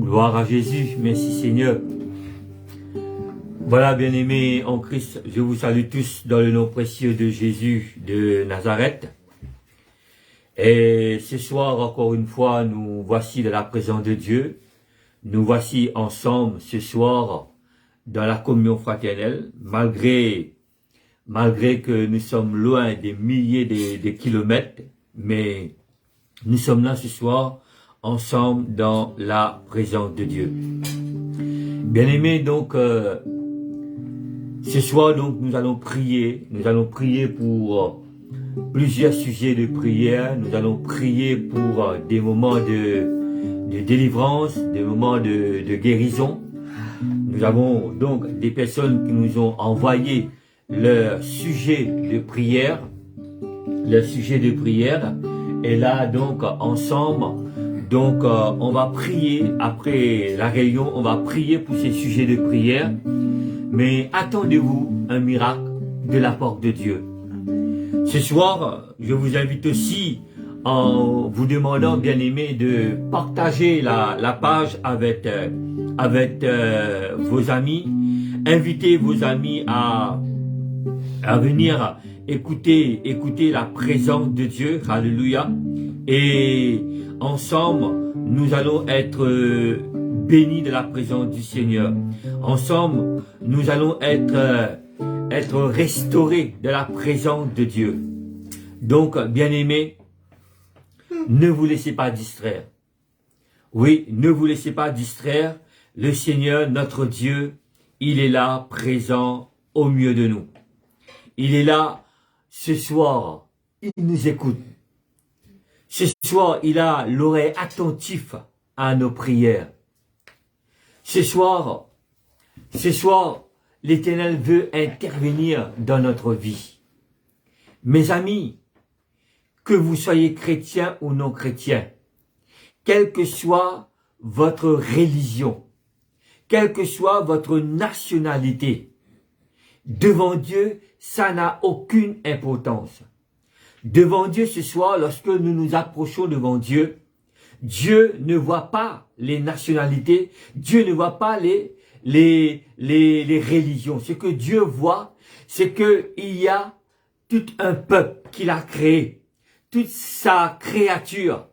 Gloire à Jésus, merci Seigneur. Voilà, bien-aimés en Christ, je vous salue tous dans le nom précieux de Jésus de Nazareth. Et ce soir, encore une fois, nous voici dans la présence de Dieu. Nous voici ensemble ce soir dans la communion fraternelle, malgré que nous sommes loin des milliers de kilomètres, mais nous sommes là ce soir ensemble dans la présence de Dieu. Bien-aimés, donc, ce soir, donc, nous allons prier pour plusieurs sujets de prière. Nous allons prier pour des moments de délivrance, des moments de guérison. Nous avons donc des personnes qui nous ont envoyé leur sujet de prière. Et là, donc, ensemble, donc, on va prier, après la réunion, on va prier pour ces sujets de prière. Mais attendez-vous un miracle de la part de Dieu. Ce soir, je vous invite aussi, en vous demandant, bien-aimés, de partager la page avec vos amis. Invitez vos amis à venir écouter la présence de Dieu. Alléluia. Et ensemble, nous allons être bénis de la présence du Seigneur. Ensemble, nous allons être restaurés de la présence de Dieu. Donc, bien-aimés, ne vous laissez pas distraire. Oui, ne vous laissez pas distraire. Le Seigneur, notre Dieu, il est là, présent au milieu de nous. Il est là ce soir. Il nous écoute. Ce soir, il a l'oreille attentive à nos prières. Ce soir, l'Éternel veut intervenir dans notre vie. Mes amis, que vous soyez chrétiens ou non chrétiens, quelle que soit votre religion, quelle que soit votre nationalité, devant Dieu, ça n'a aucune importance. Devant Dieu ce soir, lorsque nous nous approchons devant Dieu, Dieu ne voit pas les nationalités, Dieu ne voit pas les religions. Ce que Dieu voit, c'est qu'il y a tout un peuple qu'il a créé, toute sa créature,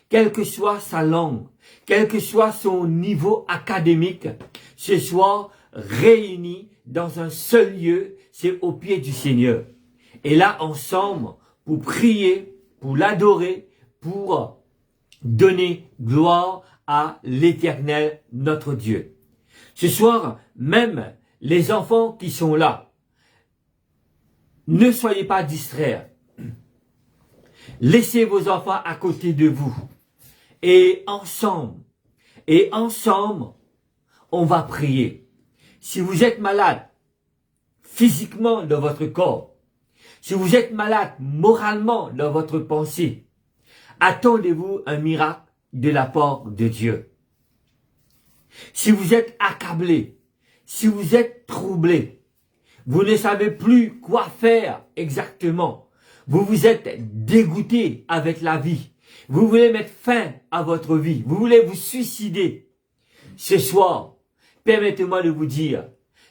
quelle que soit sa langue, quel que soit son niveau académique, ce soir réunis dans un seul lieu, c'est au pied du Seigneur. Et là, ensemble, pour prier, pour l'adorer, pour donner gloire à l'Éternel, notre Dieu. Ce soir, même les enfants qui sont là, ne soyez pas distraits. Laissez vos enfants à côté de vous. Et ensemble, on va prier. Si vous êtes malade, physiquement dans votre corps, si vous êtes malade moralement dans votre pensée, attendez-vous un miracle de la part de Dieu. Si vous êtes accablé, si vous êtes troublé, vous ne savez plus quoi faire exactement, vous vous êtes dégoûté avec la vie, vous voulez mettre fin à votre vie, vous voulez vous suicider. Ce soir, permettez-moi de vous dire,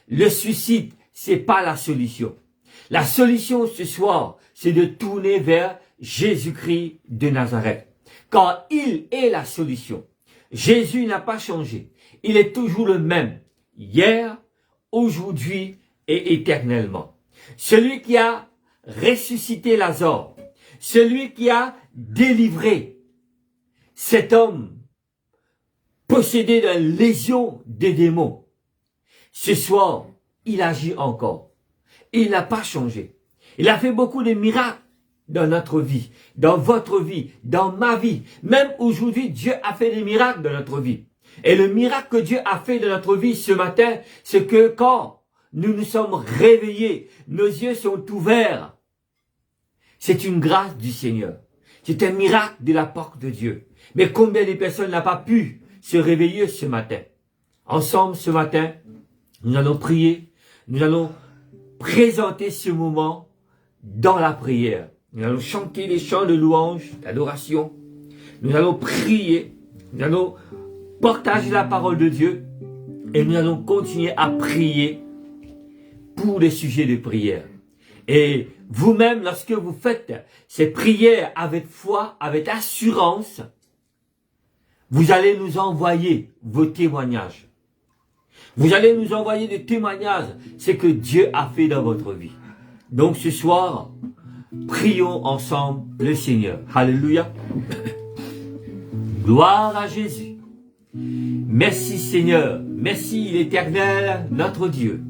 le suicide, c'est pas la solution. La solution ce soir, c'est de tourner vers Jésus-Christ de Nazareth. Car il est la solution. Jésus n'a pas changé. Il est toujours le même. Hier, aujourd'hui et éternellement. Celui qui a ressuscité Lazare. Celui qui a délivré cet homme possédé d'une légion de démons. Ce soir, il agit encore. Il n'a pas changé. Il a fait beaucoup de miracles dans notre vie, dans votre vie, dans ma vie. Même aujourd'hui, Dieu a fait des miracles dans notre vie. Et le miracle que Dieu a fait dans notre vie ce matin, c'est que quand nous nous sommes réveillés, nos yeux sont ouverts. C'est une grâce du Seigneur. C'est un miracle de la part de Dieu. Mais combien de personnes n'ont pas pu se réveiller ce matin? Ensemble, ce matin, nous allons prier, nous allons présenter ce moment dans la prière. Nous allons chanter les chants de louange, d'adoration. Nous allons prier. Nous allons partager la parole de Dieu et nous allons continuer à prier pour les sujets de prière. Et vous-même, lorsque vous faites ces prières avec foi, avec assurance, vous allez nous envoyer vos témoignages. Vous allez nous envoyer des témoignages, ce que Dieu a fait dans votre vie. Donc ce soir, prions ensemble le Seigneur. Alléluia. Gloire à Jésus. Merci Seigneur. Merci l'Éternel, notre Dieu.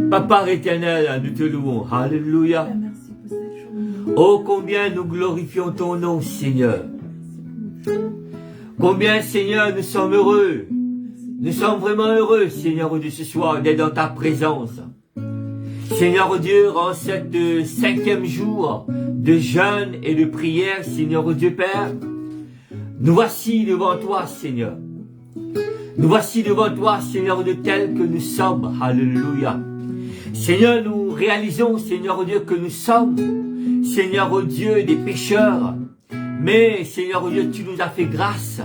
Papa éternel, nous te louons. Alléluia. Oh, combien nous glorifions ton nom, Seigneur. Combien, Seigneur, nous sommes heureux. Nous sommes vraiment heureux, Seigneur Dieu, ce soir, d'être dans ta présence. Seigneur Dieu, en cette 5e jour de jeûne et de prière, Seigneur Dieu Père, nous voici devant toi, Seigneur. Nous voici devant toi, Seigneur Dieu, tel que nous sommes. Alléluia. Seigneur, nous réalisons, Seigneur Dieu, que nous sommes, Seigneur Dieu, des pécheurs. Mais, Seigneur Dieu, tu nous as fait grâce.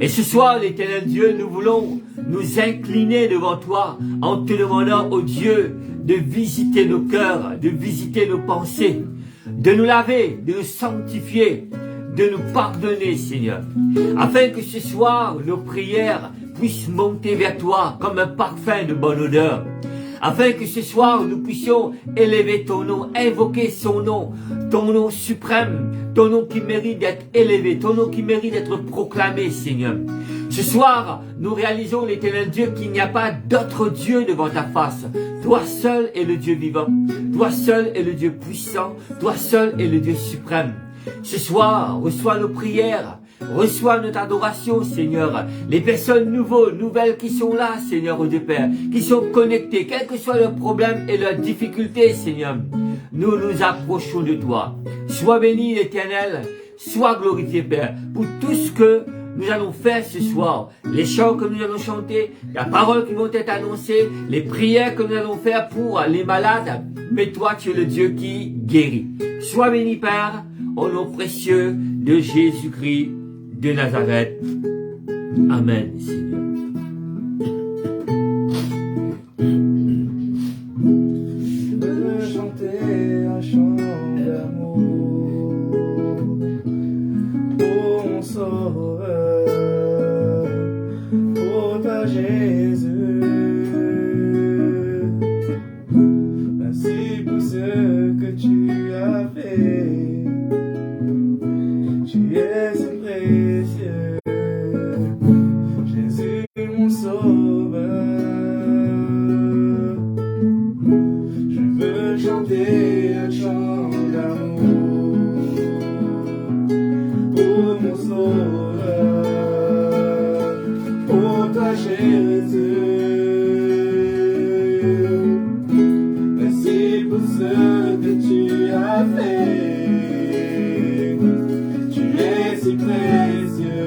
Et ce soir, l'Éternel Dieu, nous voulons nous incliner devant toi en te demandant, ô Dieu, de visiter nos cœurs, de visiter nos pensées, de nous laver, de nous sanctifier, de nous pardonner, Seigneur, afin que ce soir, nos prières puissent monter vers toi comme un parfum de bonne odeur, afin que ce soir, nous puissions élever ton nom, invoquer son nom, ton nom suprême, ton nom qui mérite d'être élevé, ton nom qui mérite d'être proclamé, Seigneur. Ce soir, nous réalisons, l'Éternel Dieu, qu'il n'y a pas d'autre Dieu devant ta face. Toi seul est le Dieu vivant, toi seul est le Dieu puissant, toi seul est le Dieu suprême. Ce soir, reçois nos prières, reçois notre adoration, Seigneur. Les personnes nouvelles qui sont là, Seigneur Dieu Père, qui sont connectées, quels que soient leurs problèmes et leurs difficultés, Seigneur, nous nous approchons de toi. Sois béni, l'Éternel, sois glorifié, Père, pour tout ce que nous allons faire ce soir, les chants que nous allons chanter, les paroles qui vont être annoncées, les prières que nous allons faire pour les malades, mais toi, tu es le Dieu qui guérit. Sois béni, Père, au nom précieux de Jésus-Christ de Nazareth. Amen, Seigneur. Je veux chanter un chant d'amour pour mon Sauveur, pour toi Jésus. Merci pour ce que tu as fait. Tu es si précieux, Jésus mon Sauveur. Je veux chanter un chant d'amour pour mon Sauveur, pour toi Jésus. Merci pour ce que tu as fait. Tu es si précieux,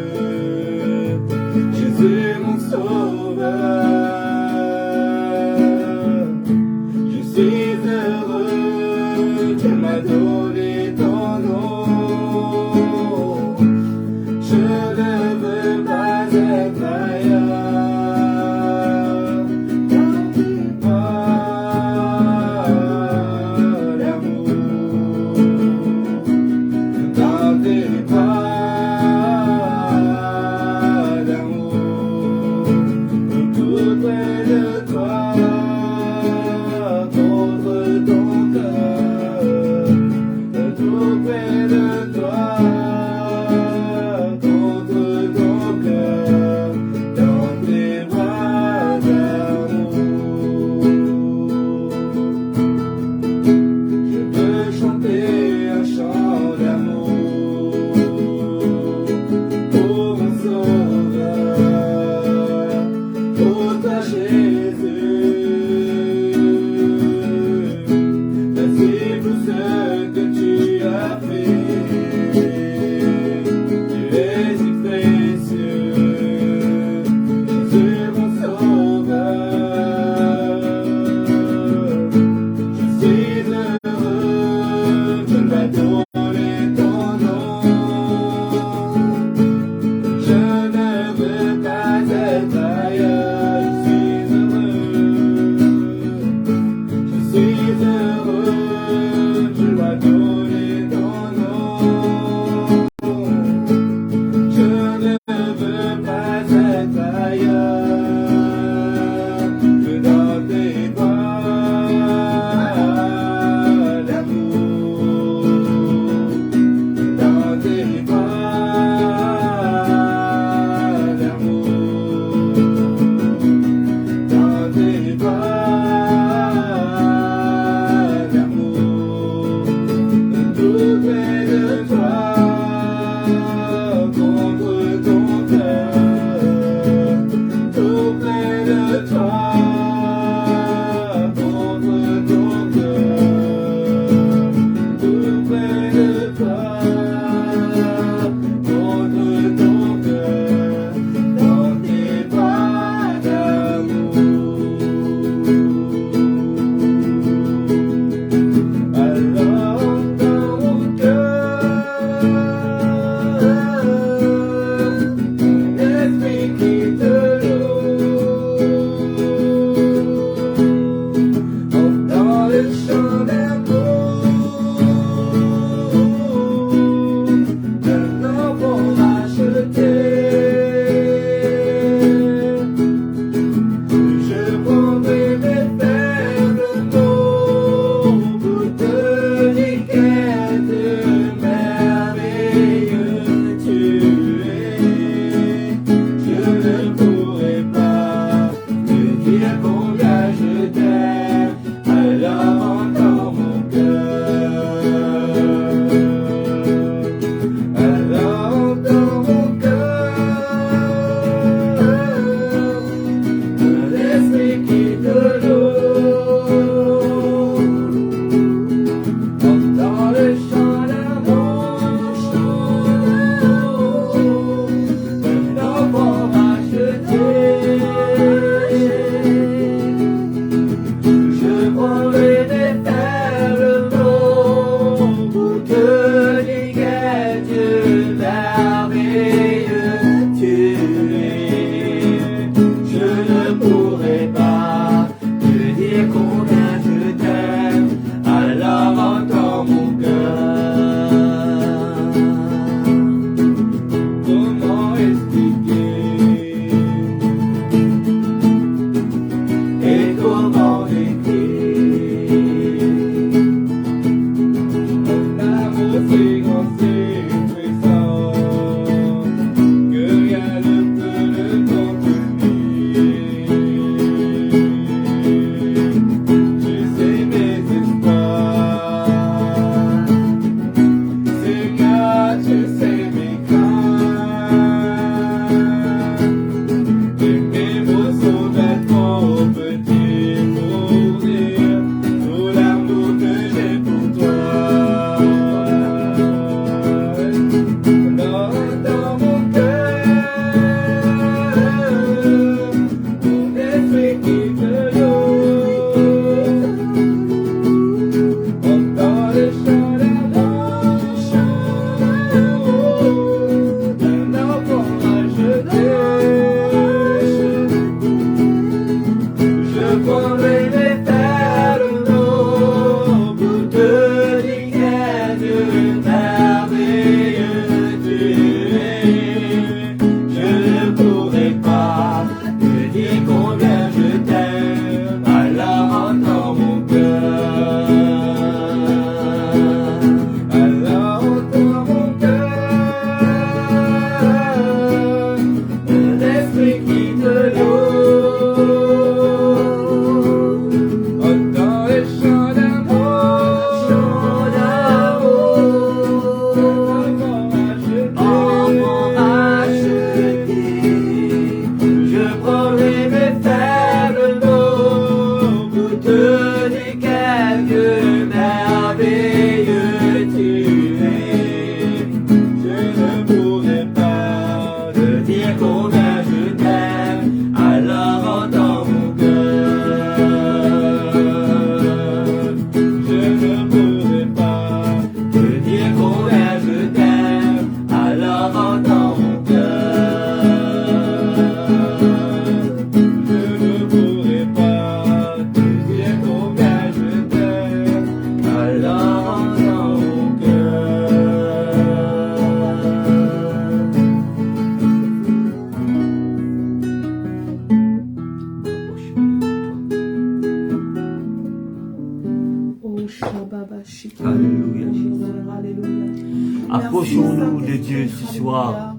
Approchons-nous de Dieu ce soir.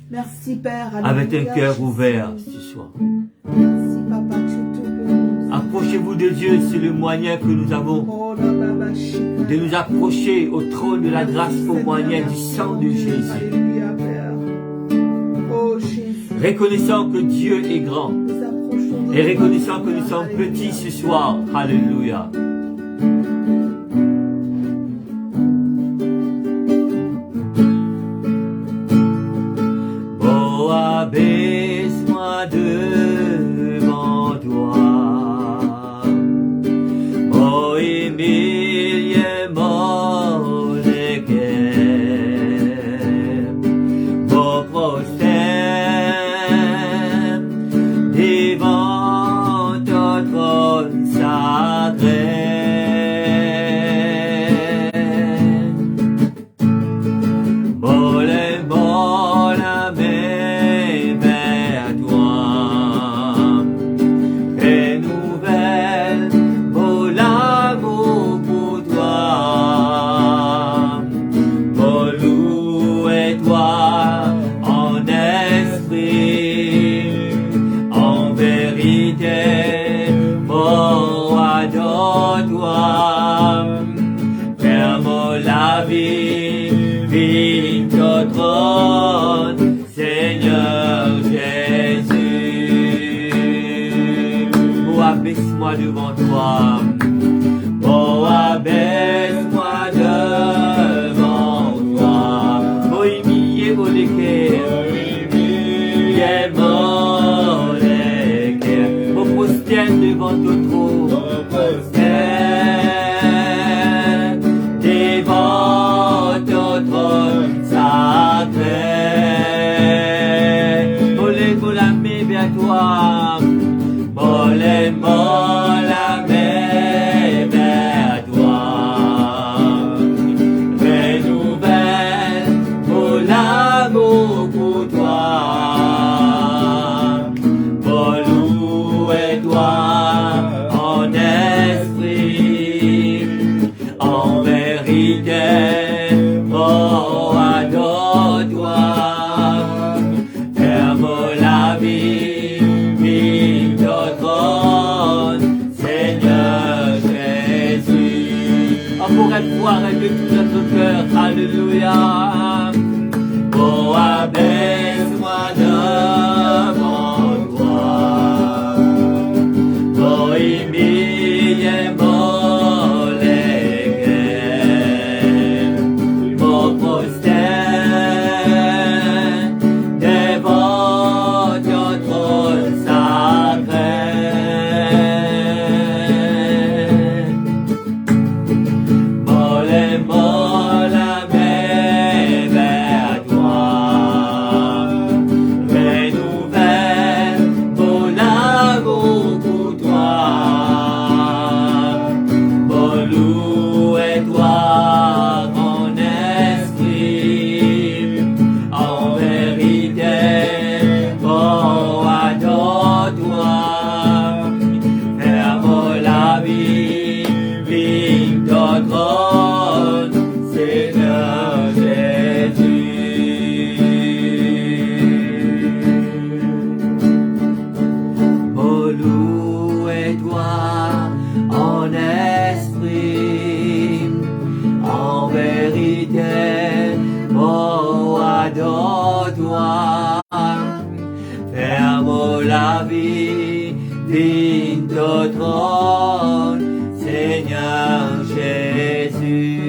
Merci Père. Avec un cœur ouvert ce soir. Merci Papa, tu es tout bon. Approchez-vous de Dieu, c'est le moyen que nous avons de nous approcher au trône de la grâce au moyen du sang de Jésus. Alléluia Père. Oh Jésus. Reconnaissant que Dieu est grand Nous approchons de et toi, reconnaissant que nous Père. sommes Alléluia. petits ce soir. Alléluia. Oh, abaisse-moi devant toi. Oh, Emilie Molekem. Oh, prosterne devant ton trône sacré. Mole, mole, mais vers toi. Renouvelle mon amour pour toi. Mon louez-toi en esprit, en vérité. Mon adore-toi. Ferme la vie, vive ton trône, Seigneur Jésus. Oh, abaisse-moi devant toi. Oh, abaisse-moi devant toi. Oh, imier mon équerre. Oh, prosterne devant ton trône. Prosterne devant ton trône sacré. Molé, molamé, vers toi. Molé, molamé, vers toi. Renouvelle mon amour pour toi. Mon louez-toi en esprit, en vérité. Oh, adore-toi. Ferme la vie, vive ton trône, Seigneur Jésus. On pourrait pouvoir de tout notre cœur, alléluia. Oh, abaisse-moi devant toi. Oh, imite mon légué. Mon prosterne devant ton trône sacré. Mole, mole, mais vers toi. Renouvelle mon amour pour toi. Mon louez-toi en esprit, en vérité. Oh, adore-toi. Ferme la vie, vive ton trône, Seigneur Jésus. Oh, louez-toi en esprit, en vérité. Oh, adore-toi. Ferme la vie, vive ton trône, Seigneur Jésus.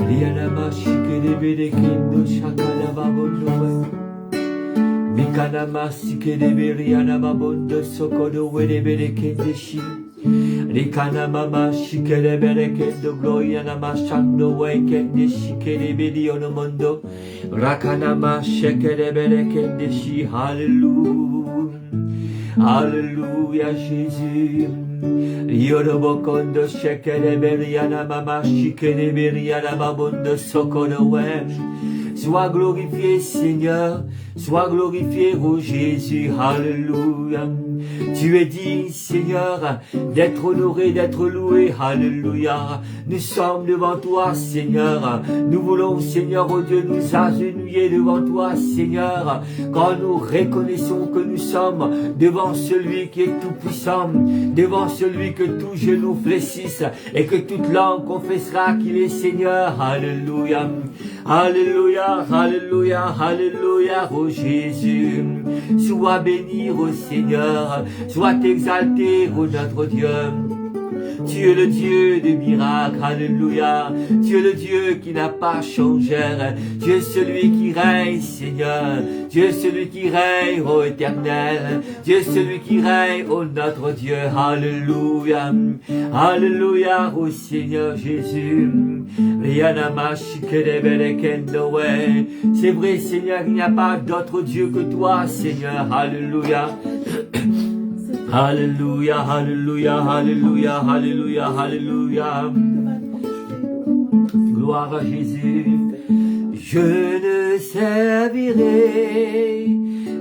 Rianama shikelebe kendo shakalaba bondowe. Mikanama sikelebe rianama bondo sokodo wedebe kendeshi. Rikanama shikelebe kendo gloria nama shando we kendeshi kelebe diono mondo. Rakanama shikelebe kendeshi. Hallelujah. Alléluia Jésus. Yorobokondo shekeleberiana mama shikeleberiana mabondo sokonowe. Sois glorifié Seigneur, sois glorifié ô Jésus. Alléluia. Tu es digne, Seigneur, d'être honoré, d'être loué. Alléluia. Nous sommes devant toi, Seigneur. Nous voulons, Seigneur, oh Dieu, nous agenouiller devant toi, Seigneur, quand nous reconnaissons que nous sommes devant celui qui est tout-puissant, devant celui que tout genou fléchisse et que toute langue confessera qu'il est Seigneur. Alléluia. Alléluia, alléluia, alléluia, oh Jésus. Sois béni, oh Seigneur, sois exalté, oh notre Dieu. Tu es le Dieu des miracles, alléluia. Tu es le Dieu qui n'a pas changé. Tu es celui qui règne, Seigneur. Tu es celui qui règne, ô éternel. Tu es celui qui règne, ô notre Dieu, alléluia. Alléluia, ô Seigneur Jésus. C'est vrai, Seigneur, il n'y a pas d'autre Dieu que toi, Seigneur, alléluia. Alléluia, alléluia, alléluia, alléluia, alléluia. Gloire à Jésus. Je ne servirai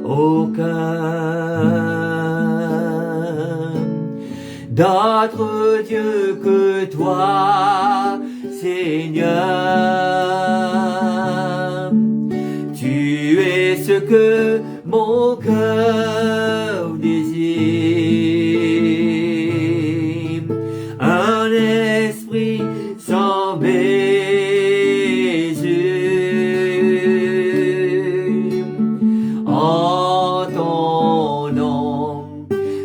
aucun d'autre Dieu que toi, Seigneur. Tu es ce que mon cœur désire, un esprit sans mesure. En ton nom,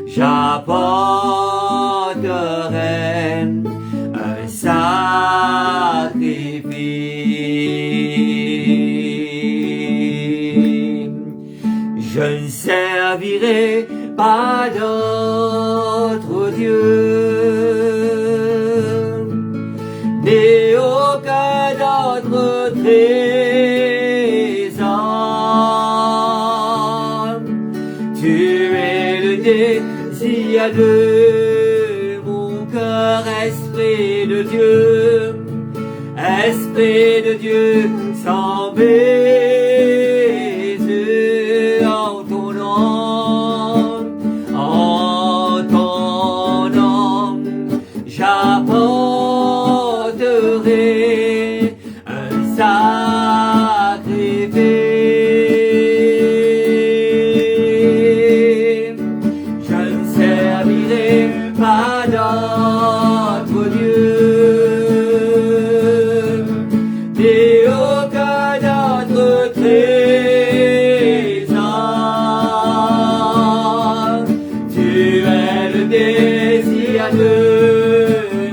j'apporterai un sacrifice. Je ne servirai pas d'autre Dieu, ni aucun autre trésor. Tu es le désir de mon cœur, Esprit de Dieu, Esprit de Dieu, sans baiser en ton nom, j'apporterai un sacrifice. Je ne servirai pas d'autre Dieu, ni aucun autre trésor. Tu es le désir de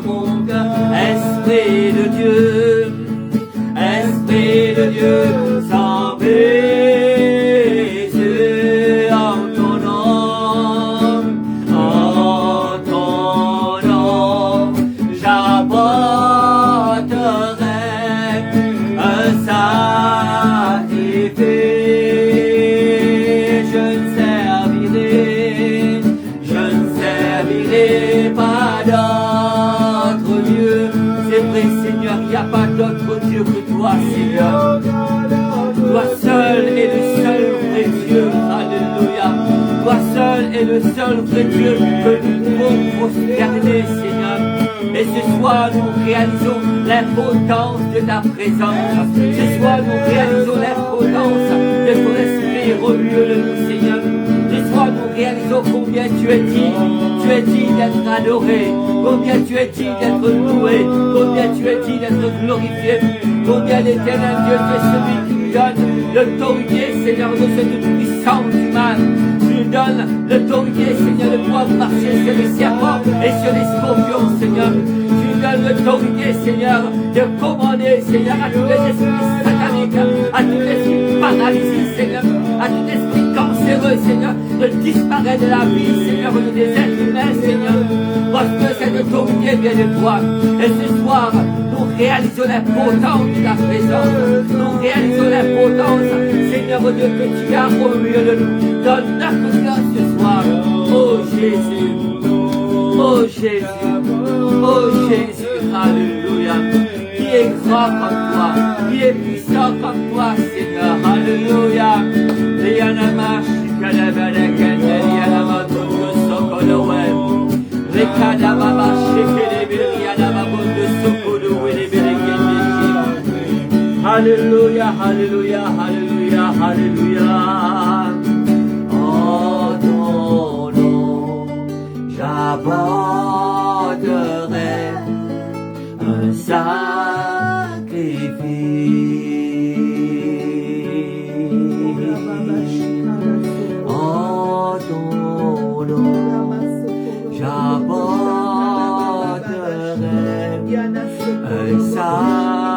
mon cœur, Esprit de Dieu, Esprit de Dieu, sans baiser en ton nom, j'apporterai un sacrifice. Je ne servirai pas d'autre Dieu. C'est vrai, Seigneur, il n'y a pas d'autre Dieu que toi, Seigneur. Toi seul est le seul vrai Dieu, alléluia. Toi seul est le seul vrai Dieu que nous devons prosterner, Seigneur. Et ce soir, nous réalisons l'importance de ta présence. Ce soir, nous réalisons l'importance de ton esprit au milieu de nous, Seigneur. Ce soir, nous réalisons combien tu es digne d'être adoré, combien tu es digne d'être loué, combien tu es digne d'être glorifié, combien l'éternel Dieu, tu es celui qui nous donne l'autorité, Seigneur, de cette puissance du mal. Tu nous donnes l'autorité, Seigneur, de pouvoir marcher sur les serpents et sur les scorpions, Seigneur. Tu nous donnes l'autorité, Seigneur, de commander, Seigneur, à tous les esprits sataniques, à tout esprit paralysé, Seigneur, à tout esprit cancéreux, Seigneur, de disparaître de la vie, Seigneur, des êtres humains, Seigneur, parce que cette autorité vient de toi. Et ce soir, nous réalisons l'importance de ta présence, nous réalisons l'importance, Seigneur Dieu, que tu as au milieu de nous. Donne notre cœur ce soir, oh Jésus, oh Jésus, oh Jésus, alléluia. Qui est grand comme toi, qui est puissant comme toi, Seigneur, alléluia. Alléluia, alléluia, alléluia, alléluia. Oh non, non, j'apporterai un sacrifice. Oh non, non, j'apporterai un sacrifice.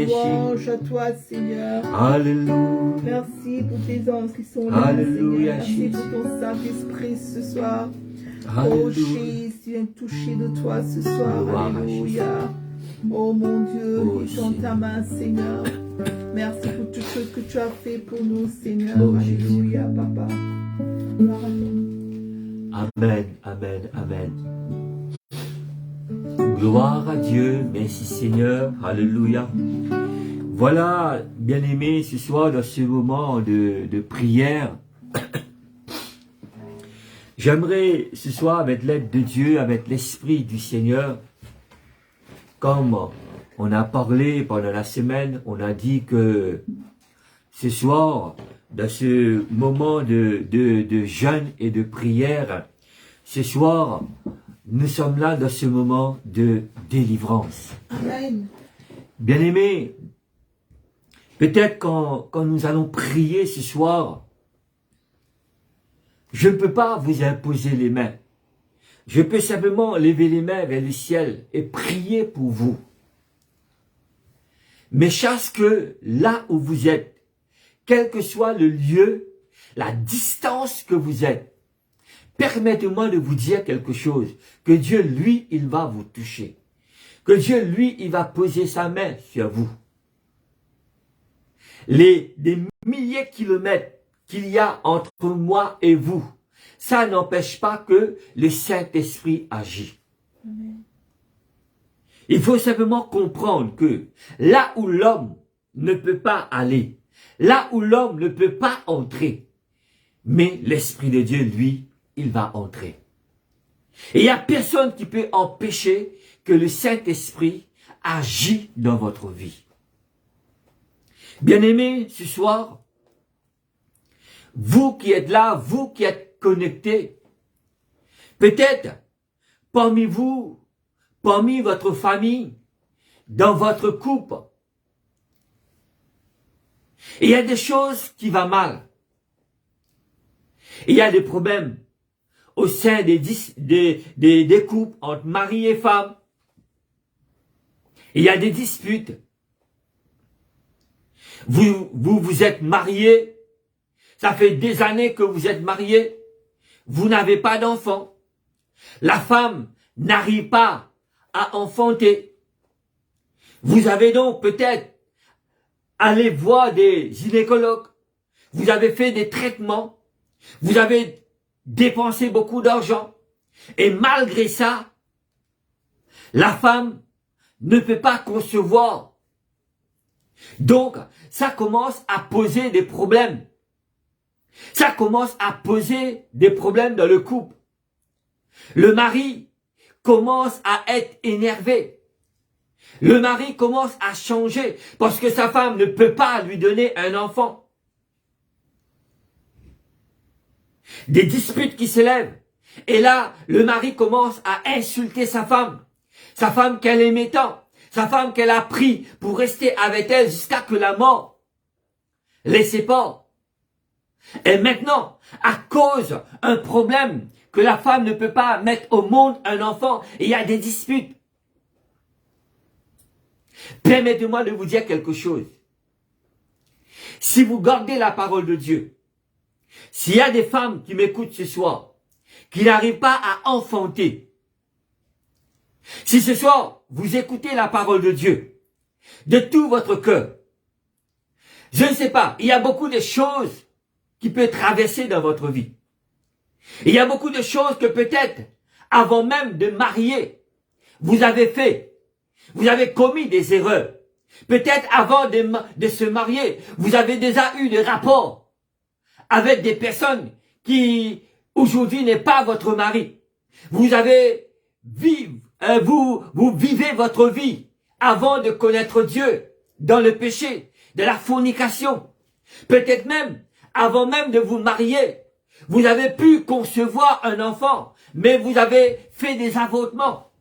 Louange à toi, Seigneur. Alléluia. Merci pour tes anges qui sont là, Alléluia, Seigneur. Merci pour Jésus. ton Saint-Esprit ce soir. Oh Alléluia. Jésus, tu viens toucher de toi ce soir. Gloire à Alléluia. Oh mon Dieu, Oh, étends ta Seigneur. main, Seigneur. Merci pour tout ce que tu as fait pour nous, Seigneur. Oh, Alléluia, Papa. Gloire à toi. Amen, amen, amen. Gloire à Dieu, merci Seigneur, alléluia. Voilà, bien-aimés, ce soir, dans ce moment de prière, j'aimerais ce soir, avec l'aide de Dieu, avec l'Esprit du Seigneur, comme on a parlé pendant la semaine, on a dit que ce soir, dans ce moment de jeûne et de prière, ce soir, nous sommes là dans ce moment de délivrance. Amen. Bien-aimés, peut-être quand nous allons prier ce soir, je ne peux pas vous imposer les mains. Je peux simplement lever les mains vers le ciel et prier pour vous. Mais chasse que là où vous êtes, quel que soit le lieu, la distance que vous êtes, permettez-moi de vous dire quelque chose. Que Dieu, lui, il va vous toucher. Que Dieu, lui, il va poser sa main sur vous. Des milliers de kilomètres qu'il y a entre moi et vous, ça n'empêche pas que le Saint-Esprit agit. Amen. Il faut simplement comprendre que là où l'homme ne peut pas aller, là où l'homme ne peut pas entrer, mais l'Esprit de Dieu, lui, il va entrer. Et il n'y a personne qui peut empêcher que le Saint-Esprit agit dans votre vie. Bien-aimés, ce soir, vous qui êtes là, vous qui êtes connectés, peut-être parmi vous, parmi votre famille, dans votre couple, il y a des choses qui vont mal. Il y a des problèmes au sein des couples entre mari et femme. Il y a des disputes. Vous êtes mariés. Ça fait des années que vous êtes mariés. Vous n'avez pas d'enfants. La femme n'arrive pas à enfanter. Vous avez donc peut-être allé voir des gynécologues. Vous avez fait des traitements. Vous avez dépensé beaucoup d'argent. Et malgré ça, la femme ne peut pas concevoir. Donc, ça commence à poser des problèmes. Ça commence à poser des problèmes dans le couple. Le mari commence à être énervé. Le mari commence à changer parce que sa femme ne peut pas lui donner un enfant. Des disputes qui s'élèvent. Et là, le mari commence à insulter sa femme. Sa femme qu'elle aimait tant. Sa femme qu'elle a pris pour rester avec elle jusqu'à que la mort les sépare. Et maintenant, à cause d'un problème que la femme ne peut pas mettre au monde un enfant, il y a des disputes. Permettez-moi de vous dire quelque chose. Si vous gardez la parole de Dieu, s'il y a des femmes qui m'écoutent ce soir, qui n'arrivent pas à enfanter, si ce soir vous écoutez la parole de Dieu de tout votre cœur, je ne sais pas, il y a beaucoup de choses qui peuvent traverser dans votre vie. Il y a beaucoup de choses que peut-être, avant même de marier, vous avez fait. Vous avez commis des erreurs. Peut-être avant de se marier, vous avez déjà eu des rapports avec des personnes qui, aujourd'hui, n'est pas votre mari. Vous avez vous vivez votre vie avant de connaître Dieu dans le péché, de la fornication. Peut-être même, avant même de vous marier, vous avez pu concevoir un enfant, mais vous avez fait des avortements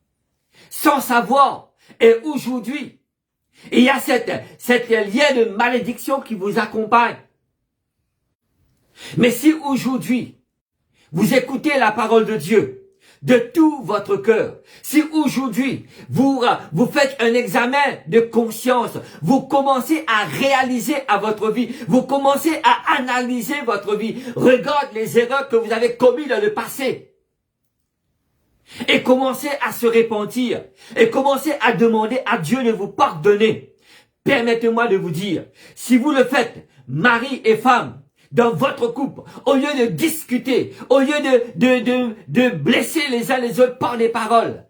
sans savoir. Et aujourd'hui, il y a cette lien de malédiction qui vous accompagne. Mais si aujourd'hui, vous écoutez la parole de Dieu de tout votre cœur, si aujourd'hui, vous faites un examen de conscience, vous commencez à réaliser à votre vie, vous commencez à analyser votre vie, regarde les erreurs que vous avez commises dans le passé, et commencez à se repentir, et commencez à demander à Dieu de vous pardonner. Permettez-moi de vous dire, si vous le faites, mari et femme, dans votre couple, au lieu de discuter, au lieu de blesser les uns les autres par des paroles,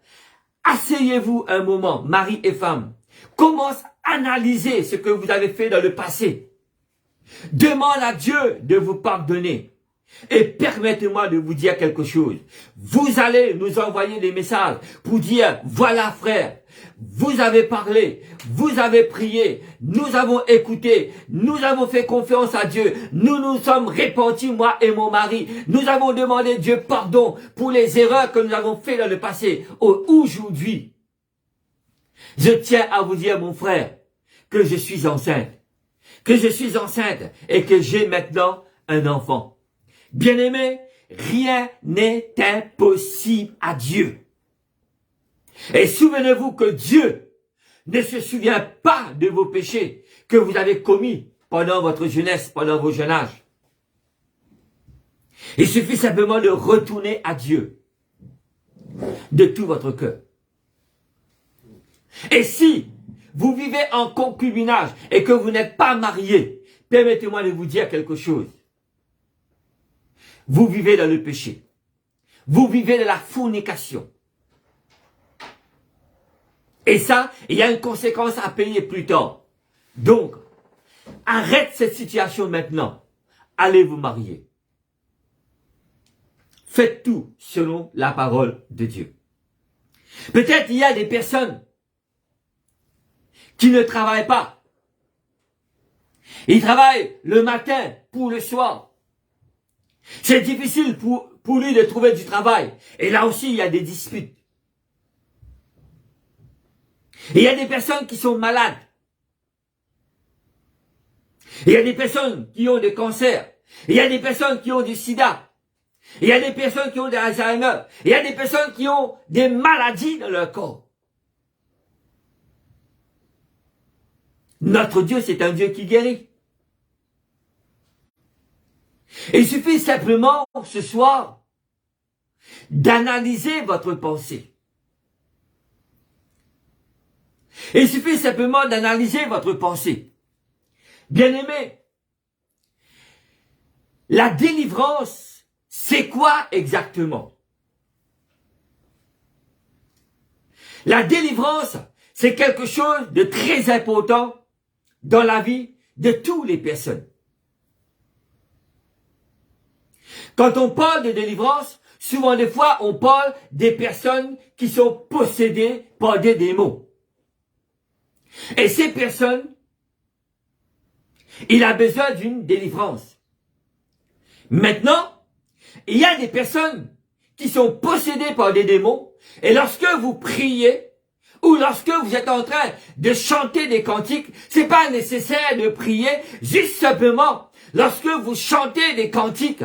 asseyez-vous un moment, mari et femme. Commence à analyser ce que vous avez fait dans le passé. Demande à Dieu de vous pardonner. Et permettez-moi de vous dire quelque chose. Vous allez nous envoyer des messages pour dire, voilà frère, vous avez parlé, vous avez prié, nous avons écouté, nous avons fait confiance à Dieu, nous nous sommes repentis, moi et mon mari, nous avons demandé Dieu pardon pour les erreurs que nous avons faites dans le passé. Aujourd'hui, je tiens à vous dire, mon frère, que je suis enceinte, et que j'ai maintenant un enfant. Bien-aimés, rien n'est impossible à Dieu. Et souvenez-vous que Dieu ne se souvient pas de vos péchés que vous avez commis pendant votre jeunesse, pendant vos jeunes âges. Il suffit simplement de retourner à Dieu de tout votre cœur. Et si vous vivez en concubinage et que vous n'êtes pas marié, permettez-moi de vous dire quelque chose. Vous vivez dans le péché. Vous vivez dans la fornication. Et ça, il y a une conséquence à payer plus tard. Donc, arrête cette situation maintenant. Allez vous marier. Faites tout selon la parole de Dieu. Peut-être il y a des personnes qui ne travaillent pas. Ils travaillent le matin pour le soir. C'est difficile pour lui de trouver du travail. Et là aussi, il y a des disputes. Et il y a des personnes qui sont malades. Il y a des personnes qui ont des cancers. Il y a des personnes qui ont du sida. Il y a des personnes qui ont des Alzheimer. Il y a des personnes qui ont des maladies dans leur corps. Notre Dieu, c'est un Dieu qui guérit. Et il suffit simplement, ce soir, d'analyser votre pensée. Et il suffit simplement d'analyser votre pensée. Bien-aimés, la délivrance, c'est quoi exactement? La délivrance, c'est quelque chose de très important dans la vie de toutes les personnes. Quand on parle de délivrance, souvent des fois, on parle des personnes qui sont possédées par des démons. Et ces personnes, il a besoin d'une délivrance. Maintenant, il y a des personnes qui sont possédées par des démons, et lorsque vous priez, ou lorsque vous êtes en train de chanter des cantiques, c'est pas nécessaire de prier, juste simplement, lorsque vous chantez des cantiques,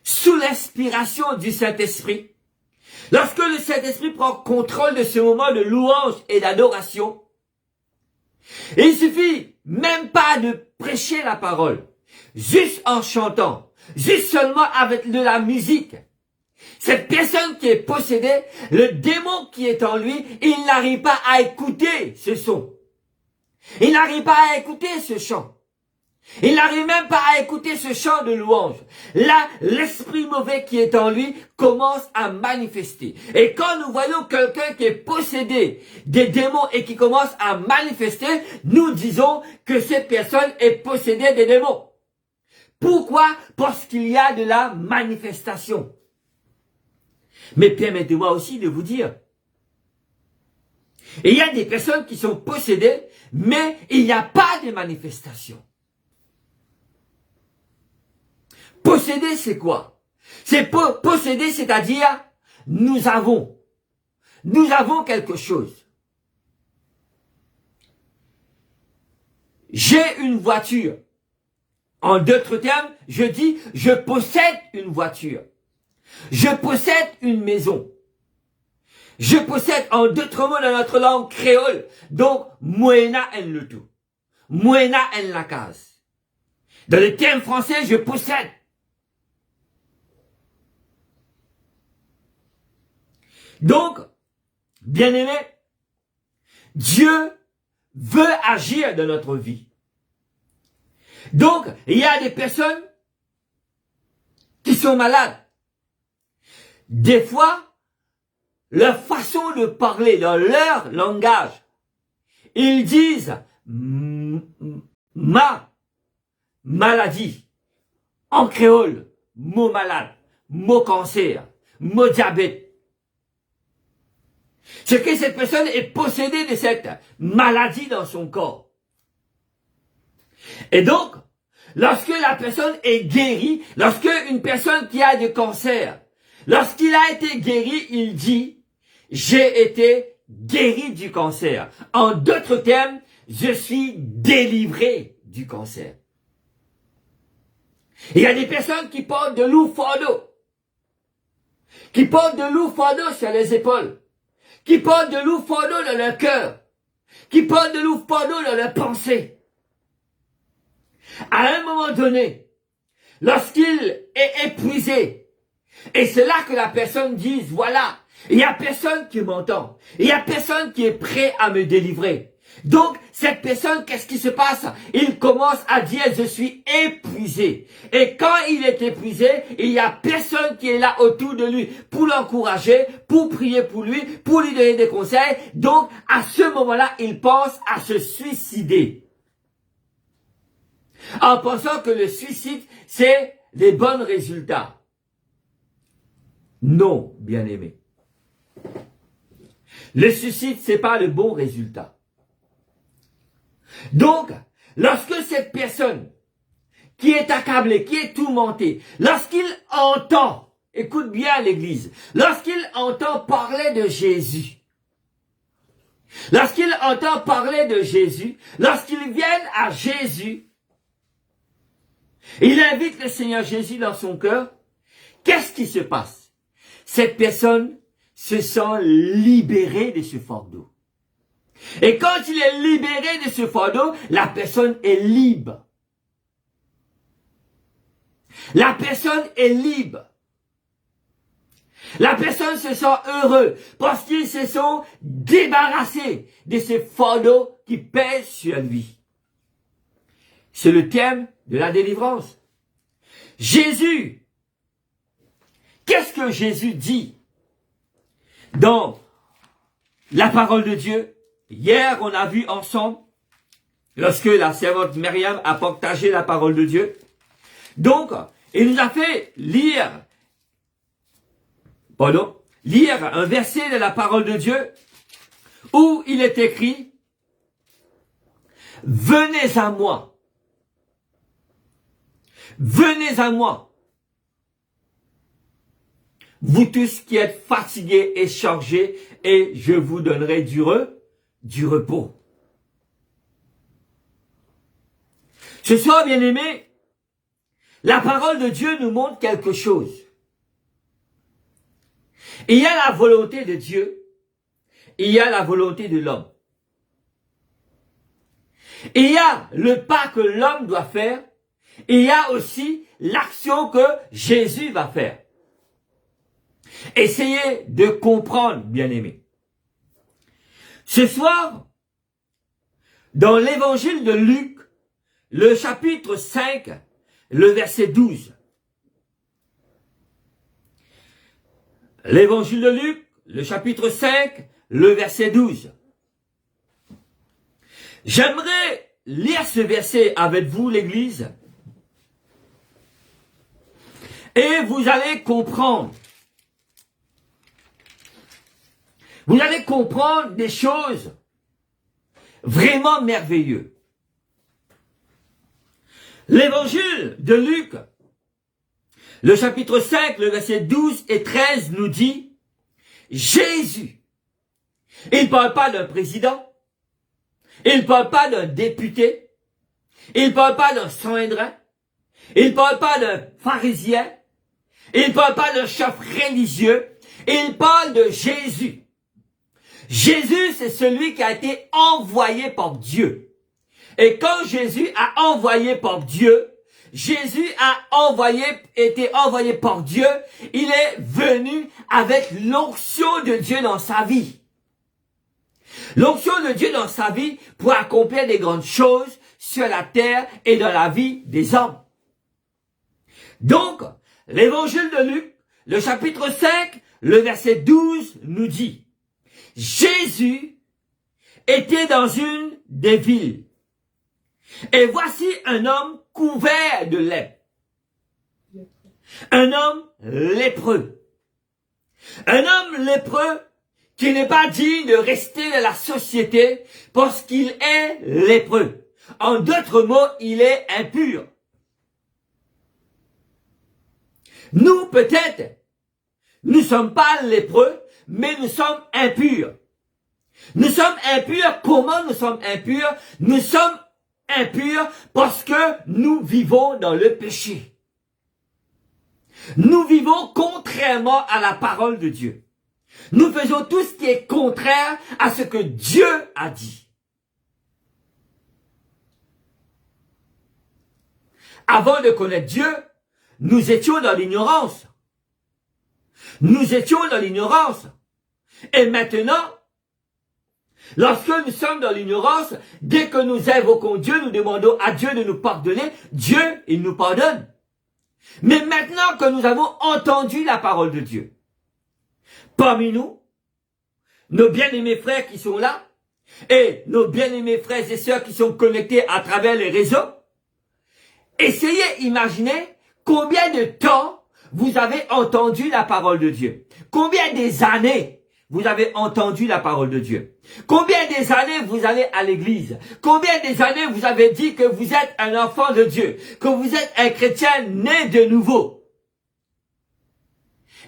sous l'inspiration du Saint-Esprit, Lorsque le Saint-Esprit prend contrôle de ce moment de louange et d'adoration, il suffit même pas de prêcher la parole, juste en chantant, juste seulement avec de la musique. Cette personne qui est possédée, le démon qui est en lui, il n'arrive pas à écouter ce son. Il n'arrive pas à écouter ce chant. Il n'arrive même pas à écouter ce chant de louange. Là, l'esprit mauvais qui est en lui commence à manifester. Et quand nous voyons quelqu'un qui est possédé des démons et qui commence à manifester, nous disons que cette personne est possédée des démons. Pourquoi? Parce qu'il y a de la manifestation. Mais permettez-moi aussi de vous dire, il y a des personnes qui sont possédées, mais il n'y a pas de manifestation. Posséder, c'est quoi? C'est posséder, c'est-à-dire, nous avons quelque chose. J'ai une voiture. En d'autres termes, je dis, je possède une voiture. Je possède une maison. Je possède, en d'autres mots, dans notre langue créole, donc, moena en le tout. Moena en la case. Dans le terme français, je possède. Donc, bien-aimé, Dieu veut agir dans notre vie. Donc, il y a des personnes qui sont malades. Des fois, leur façon de parler, dans leur langage, ils disent ma maladie. En créole, mot malade, mot cancer, mot diabète. C'est que cette personne est possédée de cette maladie dans son corps. Et donc, lorsque la personne est guérie, lorsque une personne qui a du cancer, lorsqu'il a été guéri, il dit, j'ai été guéri du cancer. En d'autres termes, je suis délivré du cancer. Il y a des personnes qui portent de loup fardeau, qui portent de loup fardeau sur les épaules, qui portent de lourds fardeaux dans leur cœur, qui portent de lourds fardeaux dans leur pensée. À un moment donné, lorsqu'il est épuisé, et c'est là que la personne dit, voilà, il n'y a personne qui m'entend, il n'y a personne qui est prêt à me délivrer. Donc, cette personne, qu'est-ce qui se passe? Il commence à dire, je suis épuisé. Et quand il est épuisé, il n'y a personne qui est là autour de lui pour l'encourager, pour prier pour lui, pour lui donner des conseils. Donc, à ce moment-là, il pense à se suicider. En pensant que le suicide, c'est les bons résultats. Non, bien-aimé. Le suicide, c'est pas le bon résultat. Donc, lorsque cette personne qui est accablée, qui est tourmentée, lorsqu'il entend, écoute bien l'église, lorsqu'il entend parler de Jésus, lorsqu'il entend parler de Jésus, lorsqu'il vient à Jésus, il invite le Seigneur Jésus dans son cœur, qu'est-ce qui se passe? Cette personne se sent libérée de ce fardeau. Et quand il est libéré de ce fardeau, la personne est libre. La personne est libre. La personne se sent heureux parce qu'ils se sont débarrassés de ce fardeau qui pèse sur lui. C'est le thème de la délivrance. Jésus, qu'est-ce que Jésus dit dans la parole de Dieu? Hier, on a vu ensemble, lorsque la servante Myriam a partagé la parole de Dieu. Donc, il nous a fait lire un verset de la parole de Dieu, où il est écrit, « Venez à moi. Venez à moi. Vous tous qui êtes fatigués et chargés, et je vous donnerai du repos. » Ce soir, bien-aimés, la parole de Dieu nous montre quelque chose. Il y a la volonté de Dieu, il y a la volonté de l'homme. Il y a le pas que l'homme doit faire, il y a aussi l'action que Jésus va faire. Essayez de comprendre, bien-aimés. Ce soir, dans l'évangile de Luc, le chapitre 5, le verset 12. L'évangile de Luc, le chapitre 5, le verset 12. J'aimerais lire ce verset avec vous, l'Église, et vous allez comprendre. Vous allez comprendre des choses vraiment merveilleuses. L'évangile de Luc, le chapitre 5, le verset 12 et 13 nous dit, Jésus, il ne parle pas d'un président, il ne parle pas d'un député, il ne parle pas d'un Sanhédrin, il ne parle pas d'un pharisien, il ne parle pas d'un chef religieux, il parle de Jésus. Jésus, c'est celui qui a été envoyé par Dieu. Et quand Jésus a envoyé par Dieu, Jésus été envoyé par Dieu, il est venu avec l'onction de Dieu dans sa vie. L'onction de Dieu dans sa vie pour accomplir des grandes choses sur la terre et dans la vie des hommes. Donc, l'évangile de Luc, le chapitre 5, le verset 12 nous dit, Jésus était dans une des villes. Et voici un homme couvert de lèpre. Un homme lépreux. Un homme lépreux qui n'est pas digne de rester dans la société parce qu'il est lépreux. En d'autres mots, il est impur. Nous, peut-être, nous ne sommes pas lépreux, mais nous sommes impurs. Nous sommes impurs. Comment nous sommes impurs? Nous sommes impurs parce que nous vivons dans le péché. Nous vivons contrairement à la parole de Dieu. Nous faisons tout ce qui est contraire à ce que Dieu a dit. Avant de connaître Dieu, nous étions dans l'ignorance. Nous étions dans l'ignorance. Et maintenant, lorsque nous sommes dans l'ignorance, dès que nous invoquons Dieu, nous demandons à Dieu de nous pardonner, Dieu, il nous pardonne. Mais maintenant que nous avons entendu la parole de Dieu, parmi nous, nos bien-aimés frères qui sont là, et nos bien-aimés frères et sœurs qui sont connectés à travers les réseaux, essayez d'imaginer combien de temps vous avez entendu la parole de Dieu. Combien des années vous avez entendu la parole de Dieu. Combien des années vous allez à l'église. Combien des années vous avez dit que vous êtes un enfant de Dieu. Que vous êtes un chrétien né de nouveau.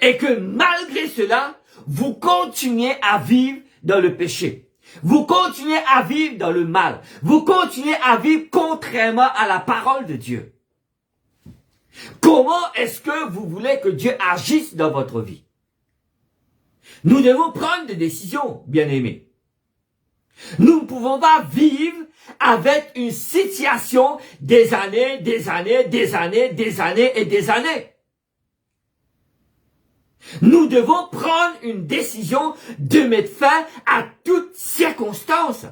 Et que malgré cela, vous continuez à vivre dans le péché. Vous continuez à vivre dans le mal. Vous continuez à vivre contrairement à la parole de Dieu. Comment est-ce que vous voulez que Dieu agisse dans votre vie? Nous devons prendre des décisions, bien-aimés. Nous ne pouvons pas vivre avec une situation des années et des années. Nous devons prendre une décision de mettre fin à toutes circonstances.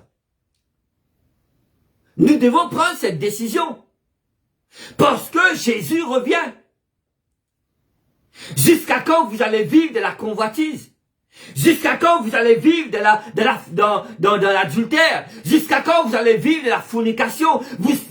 Nous devons prendre cette décision. Parce que Jésus revient. Jusqu'à quand vous allez vivre de la convoitise? Jusqu'à quand vous allez vivre dans l'adultère? Jusqu'à quand vous allez vivre de la fornication?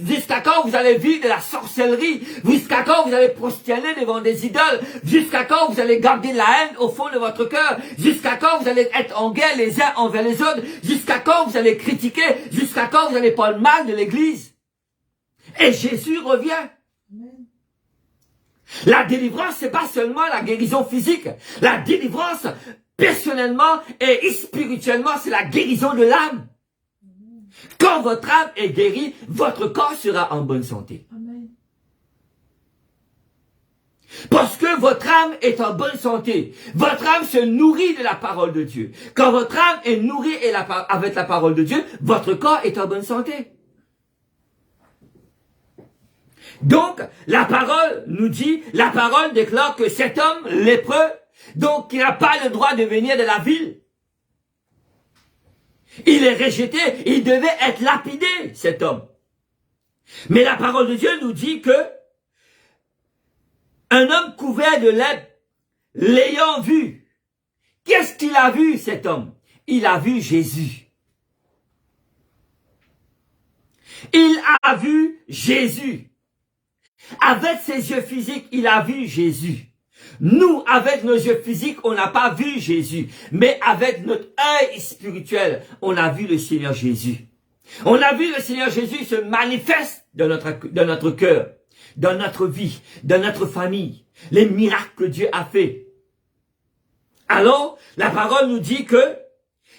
Jusqu'à quand vous allez vivre de la sorcellerie? Jusqu'à quand vous allez prosterner devant des idoles? Jusqu'à quand vous allez garder la haine au fond de votre cœur? Jusqu'à quand vous allez être en guerre les uns envers les autres? Jusqu'à quand vous allez critiquer? Jusqu'à quand vous allez parler mal de l'église? Et Jésus revient. La délivrance, c'est pas seulement la guérison physique. La délivrance, personnellement et spirituellement, c'est la guérison de l'âme. Quand votre âme est guérie, votre corps sera en bonne santé. Amen. Parce que votre âme est en bonne santé. Votre âme se nourrit de la parole de Dieu. Quand votre âme est nourrie avec la parole de Dieu, votre corps est en bonne santé. Donc, la parole nous dit, la parole déclare que cet homme lépreux, donc qui n'a pas le droit de venir de la ville, il est rejeté, il devait être lapidé, cet homme. Mais la parole de Dieu nous dit que un homme couvert de lèpre, l'ayant vu, qu'est-ce qu'il a vu, cet homme? Il a vu Jésus. Il a vu Jésus. Avec ses yeux physiques, il a vu Jésus. Nous, avec nos yeux physiques, on n'a pas vu Jésus. Mais avec notre œil spirituel, on a vu le Seigneur Jésus. On a vu le Seigneur Jésus se manifeste dans notre cœur, dans notre vie, dans notre famille. Les miracles que Dieu a fait. Alors, la parole nous dit que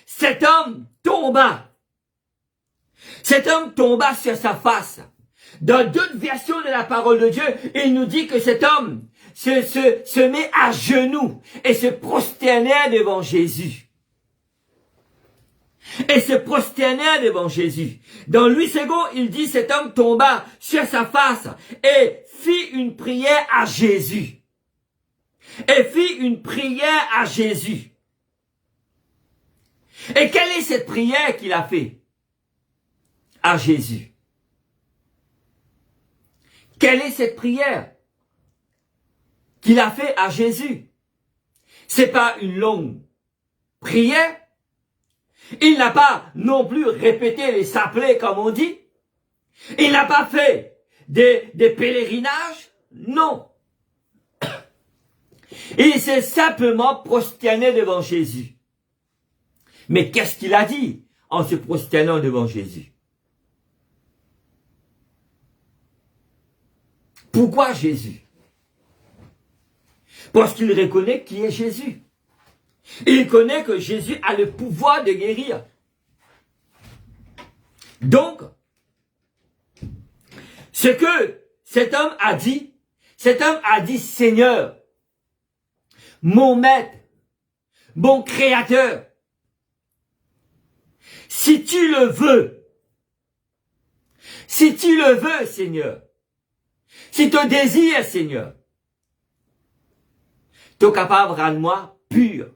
cet homme tomba. Cet homme tomba sur sa face. Dans d'autres versions de la parole de Dieu, il nous dit que cet homme se met à genoux et se prosternait devant Jésus. Et se prosternait devant Jésus. Dans Louis II, il dit cet homme tomba sur sa face et fit une prière à Jésus. Et fit une prière à Jésus. Et quelle est cette prière qu'il a fait à Jésus? Quelle est cette prière qu'il a fait à Jésus? C'est pas une longue prière. Il n'a pas non plus répété les saplets comme on dit. Il n'a pas fait des pèlerinages. Non. Il s'est simplement prosterné devant Jésus. Mais qu'est-ce qu'il a dit en se prosternant devant Jésus? Pourquoi Jésus? Parce qu'il reconnaît qui est Jésus. Il connaît que Jésus a le pouvoir de guérir. Donc, ce que cet homme a dit, Seigneur, mon maître, mon créateur, si tu le veux, Seigneur, si tu désires, Seigneur, tu es capable de rendre moi pur.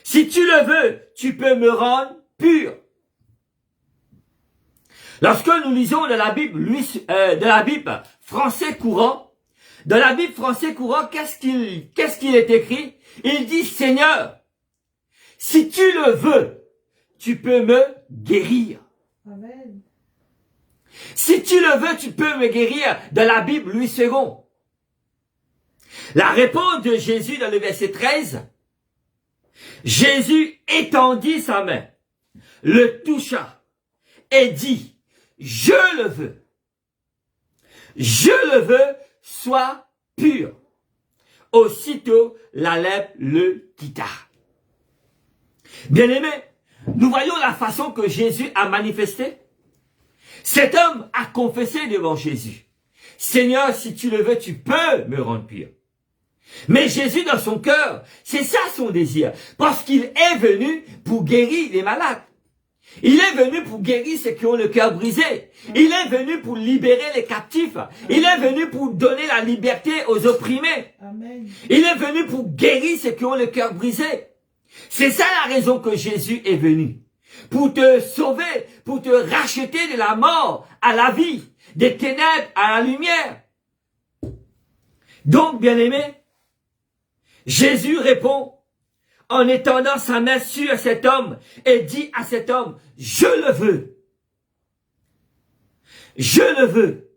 Si tu le veux, tu peux me rendre pur. Lorsque nous lisons de la Bible, français courant, dans la Bible français courant, qu'est-ce qu'il est écrit? Il dit, Seigneur, si tu le veux, tu peux me guérir. Amen. Si tu le veux, tu peux me guérir. Dans la Bible, Louis II. La réponse de Jésus dans le verset 13, Jésus étendit sa main, le toucha et dit, je le veux. Je le veux, sois pur. Aussitôt, la lèpre le quitta. Bien-aimé, nous voyons la façon que Jésus a manifesté. Cet homme a confessé devant Jésus. Seigneur, si tu le veux, tu peux me rendre pur. Mais Jésus, dans son cœur, c'est ça son désir. Parce qu'il est venu pour guérir les malades. Il est venu pour guérir ceux qui ont le cœur brisé. Il est venu pour libérer les captifs. Il est venu pour donner la liberté aux opprimés. Amen. Il est venu pour guérir ceux qui ont le cœur brisé. C'est ça la raison que Jésus est venu. Pour te sauver, pour te racheter de la mort à la vie, des ténèbres à la lumière. Donc, bien-aimé, Jésus répond en étendant sa main sur cet homme et dit à cet homme, je le veux. Je le veux.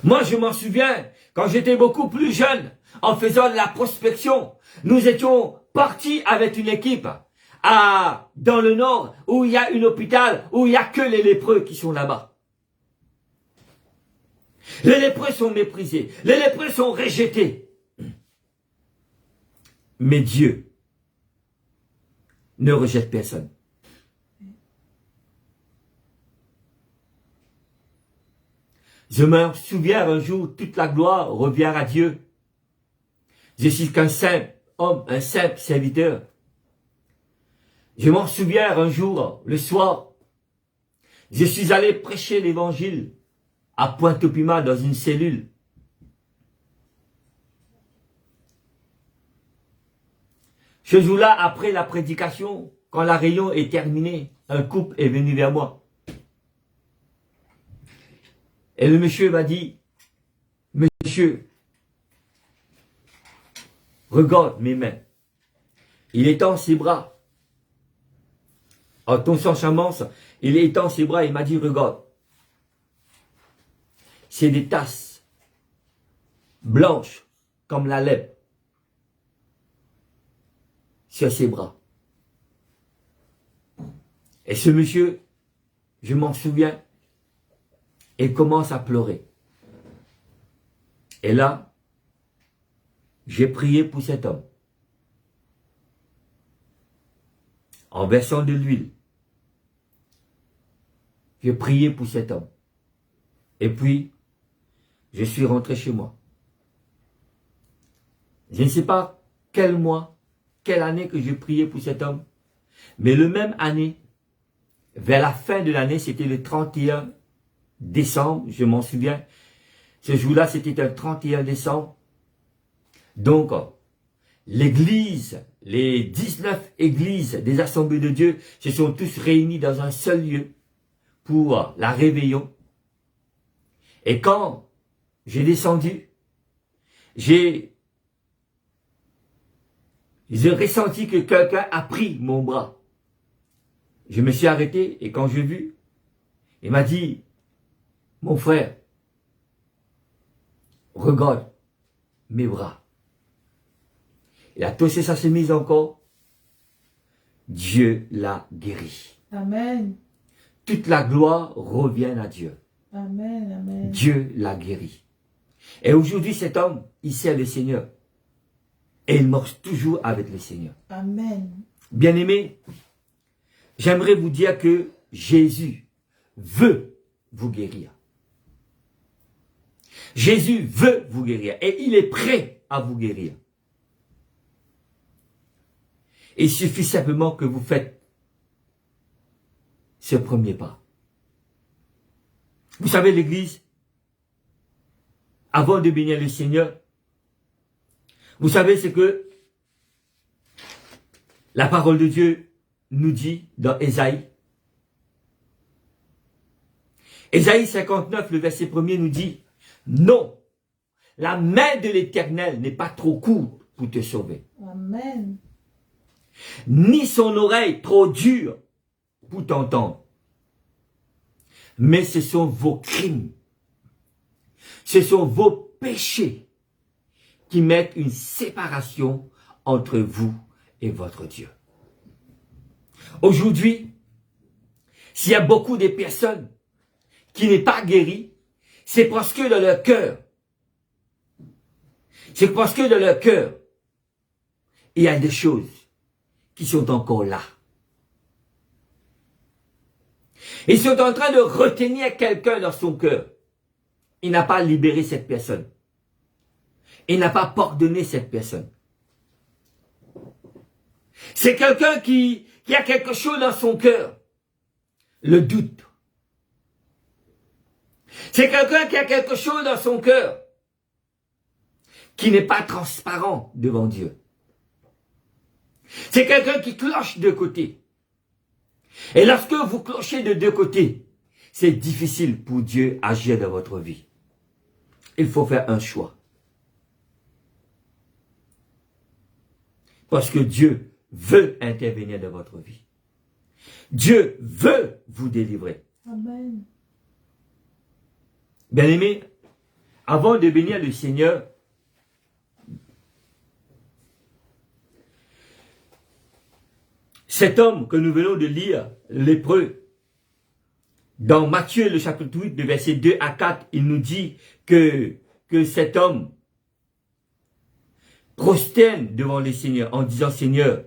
Moi, je m'en souviens, quand j'étais beaucoup plus jeune, en faisant de la prospection, nous étions partis avec une équipe dans le nord, où il y a un hôpital, où il n'y a que les lépreux qui sont là-bas. Les lépreux sont méprisés. Les lépreux sont rejetés. Mais Dieu ne rejette personne. Je me souviens un jour, toute la gloire revient à Dieu. Je suis qu'un simple homme, un simple serviteur. Je m'en souviens un jour, le soir, je suis allé prêcher l'évangile à Pointe-au-Pima dans une cellule. Ce jour-là, après la prédication, quand la réunion est terminée, un couple est venu vers moi. Et le monsieur m'a dit, monsieur, regarde mes mains. Il étend ses bras. En ton sang chamance, il étend ses bras et il m'a dit, regarde. C'est des tasses blanches comme la lèvre sur ses bras. Et ce monsieur, je m'en souviens, il commence à pleurer. Et là, j'ai prié pour cet homme. En versant de l'huile. J'ai prié pour cet homme. Et puis, je suis rentré chez moi. Je ne sais pas quel mois, quelle année que j'ai prié pour cet homme. Mais le même année, vers la fin de l'année, c'était le 31 décembre, je m'en souviens. Ce jour-là, c'était un 31 décembre. Donc, l'église, les 19 églises des assemblées de Dieu se sont tous réunis dans un seul lieu pour la réveillon. Et quand j'ai descendu, j'ai ressenti que quelqu'un a pris mon bras. Je me suis arrêté et quand j'ai vu, il m'a dit, mon frère, regarde mes bras. Il a touché sa chemise encore. Dieu l'a guéri. Amen. Toute la gloire revient à Dieu. Amen, amen. Dieu l'a guéri. Et aujourd'hui, cet homme, il sert le Seigneur. Et il marche toujours avec le Seigneur. Amen. Bien-aimés, j'aimerais vous dire que Jésus veut vous guérir. Jésus veut vous guérir. Et il est prêt à vous guérir. Il suffit simplement que vous faites ce premier pas. Vous savez, l'Église, avant de bénir le Seigneur, vous savez ce que la parole de Dieu nous dit dans Ésaïe. Ésaïe 59, le verset 1er nous dit, « Non, la main de l'Éternel n'est pas trop courte pour te sauver. Amen. Ni son oreille trop dure pour t'entendre. Mais ce sont vos crimes, ce sont vos péchés qui mettent une séparation entre vous et votre Dieu. » Aujourd'hui, s'il y a beaucoup de personnes qui n'est pas guéries, c'est parce que dans leur cœur, il y a des choses qui sont encore là. Ils sont en train de retenir quelqu'un dans son cœur. Il n'a pas libéré cette personne. Il n'a pas pardonné cette personne. C'est quelqu'un qui a quelque chose dans son cœur. Le doute. C'est quelqu'un qui a quelque chose dans son cœur qui n'est pas transparent devant Dieu. C'est quelqu'un qui cloche de côté. Et lorsque vous clochez de deux côtés, c'est difficile pour Dieu d'agir dans votre vie. Il faut faire un choix. Parce que Dieu veut intervenir dans votre vie. Dieu veut vous délivrer. Amen. Bien-aimés, avant de bénir le Seigneur, cet homme que nous venons de lire, lépreux, dans Matthieu, le chapitre 8, de versets 2 à 4, il nous dit que cet homme prosterne devant le Seigneur en disant, « Seigneur,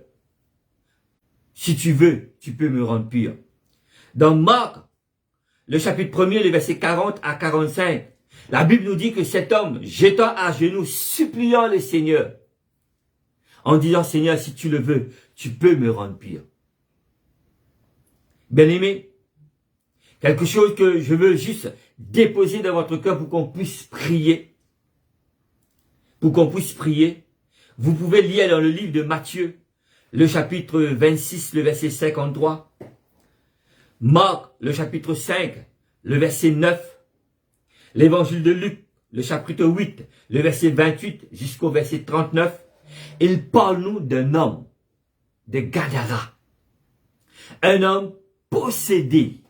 si tu veux, tu peux me rendre pur. » Dans Marc, le chapitre 1er, les versets 40 à 45, La Bible nous dit que cet homme, jetant à genoux, suppliant le Seigneur, en disant, Seigneur, si tu le veux, tu peux me rendre pire. Bien-aimé, quelque chose que je veux juste déposer dans votre cœur pour qu'on puisse prier. Pour qu'on puisse prier. Vous pouvez lire dans le livre de Matthieu, le chapitre 26, le verset 53. Marc, le chapitre 5, le verset 9. L'évangile de Luc, le chapitre 8, le verset 28 jusqu'au verset 39. Il parle nous d'un homme de Gadara. Un homme possédé.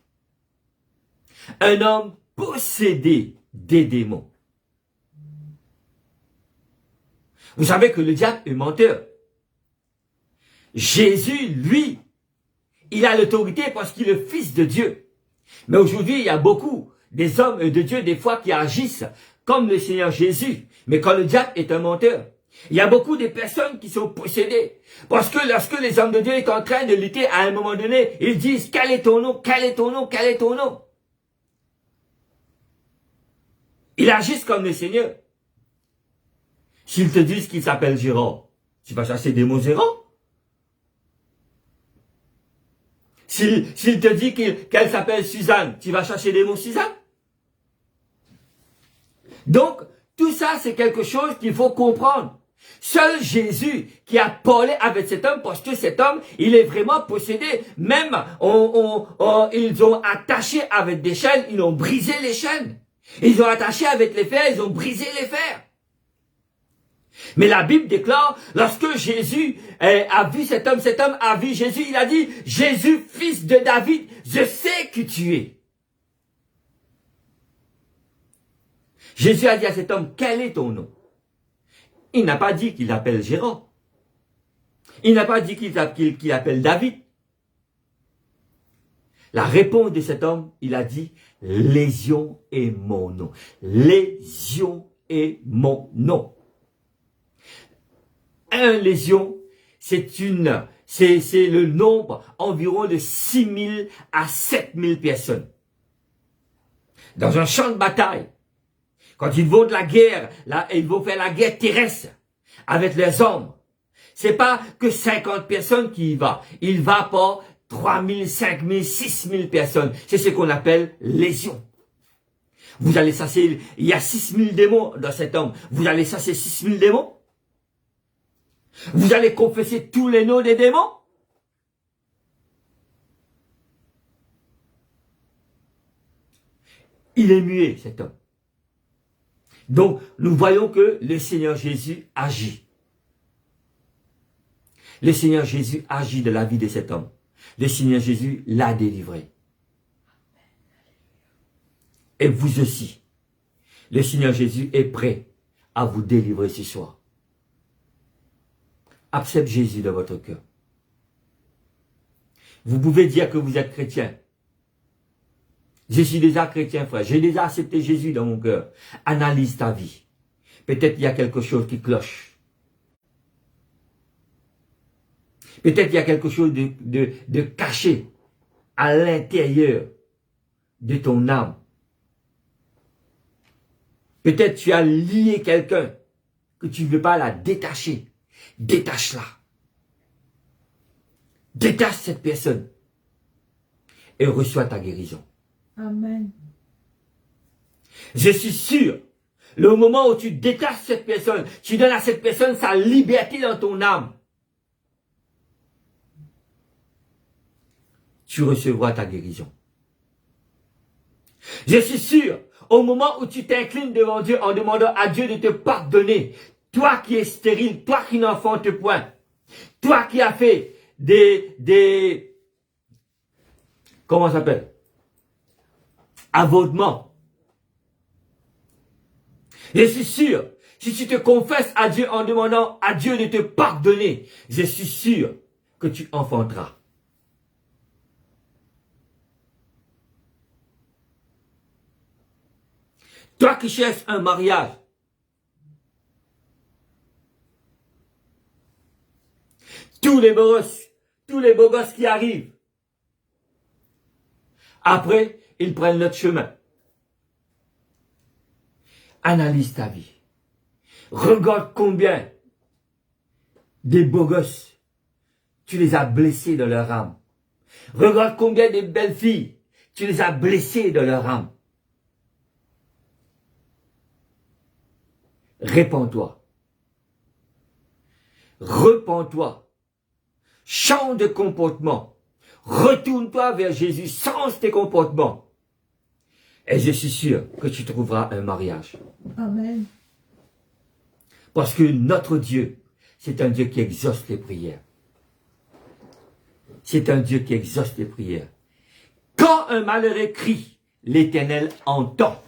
Un homme possédé des démons. Vous savez que le diable est menteur. Jésus, lui, il a l'autorité parce qu'il est le Fils de Dieu. Mais aujourd'hui, il y a beaucoup des hommes de Dieu, des fois, qui agissent comme le Seigneur Jésus. Mais quand le diable est un menteur, il y a beaucoup de personnes qui sont possédées. Parce que lorsque les hommes de Dieu sont en train de lutter, à un moment donné, ils disent, quel est ton nom, quel est ton nom, quel est ton nom? Ils agissent comme le Seigneur. S'ils te disent qu'il s'appelle Gérard, tu vas chasser des mots Gérard? S'il te dit qu'elle s'appelle Suzanne, tu vas chercher des mots Suzanne? Donc, tout ça, c'est quelque chose qu'il faut comprendre. Seul Jésus qui a parlé avec cet homme, parce que cet homme, il est vraiment possédé. Même, ils ont attaché avec des chaînes, ils ont brisé les chaînes. Ils ont attaché avec les fers, ils ont brisé les fers. Mais la Bible déclare, lorsque Jésus a vu cet homme a vu Jésus, il a dit, Jésus, fils de David, je sais qui tu es. Jésus a dit à cet homme, quel est ton nom? Il n'a pas dit qu'il appelle Gérard. Il n'a pas dit qu'il appelle David. La réponse de cet homme, il a dit, Légion est mon nom. Légion est mon nom. Un légion, c'est le nombre environ de 6 000 à 7 000 personnes. Dans un champ de bataille, quand ils vont de la guerre, là, ils vont faire la guerre terrestre avec les hommes. C'est pas que 50 personnes qui y va. Il va pas 3 000, 5 000, 6 000 personnes. C'est ce qu'on appelle légion. Vous allez chasser, il y a 6 000 démons dans cet homme. Vous allez chasser 6 000 démons? Vous allez confesser tous les noms des démons? Il est muet, cet homme. Donc, nous voyons que le Seigneur Jésus agit. Le Seigneur Jésus agit de la vie de cet homme. Le Seigneur Jésus l'a délivré. Et vous aussi, le Seigneur Jésus est prêt à vous délivrer ce soir. Acceptez Jésus dans votre cœur. Vous pouvez dire que vous êtes chrétien. Je suis déjà chrétien, frère. J'ai déjà accepté Jésus dans mon cœur. Analyse ta vie. Peut-être il y a quelque chose qui cloche. Peut-être il y a quelque chose de caché à l'intérieur de ton âme. Peut-être tu as lié quelqu'un que tu ne veux pas la détacher. Détache-la. Détache cette personne. Et reçois ta guérison. Amen. Je suis sûr, le moment où tu détaches cette personne, tu donnes à cette personne sa liberté dans ton âme, tu recevras ta guérison. Je suis sûr, au moment où tu t'inclines devant Dieu en demandant à Dieu de te pardonner, toi qui es stérile, toi qui n'enfantes point, toi qui as fait comment ça s'appelle? Avortement. Je suis sûr, si tu te confesses à Dieu en demandant à Dieu de te pardonner, je suis sûr que tu enfanteras. Toi qui cherches un mariage, tous les beaux gosses qui arrivent, après, ils prennent notre chemin. Analyse ta vie. Regarde combien des beaux gosses, tu les as blessés dans leur âme. Regarde combien de belles filles, tu les as blessées dans leur âme. Répands-toi. Repens-toi. Change de comportement. Retourne-toi vers Jésus. Change tes comportements. Et je suis sûr que tu trouveras un mariage. Amen. Parce que notre Dieu, c'est un Dieu qui exauce les prières. C'est un Dieu qui exauce les prières. Quand un malheureux crie, l'Éternel entend.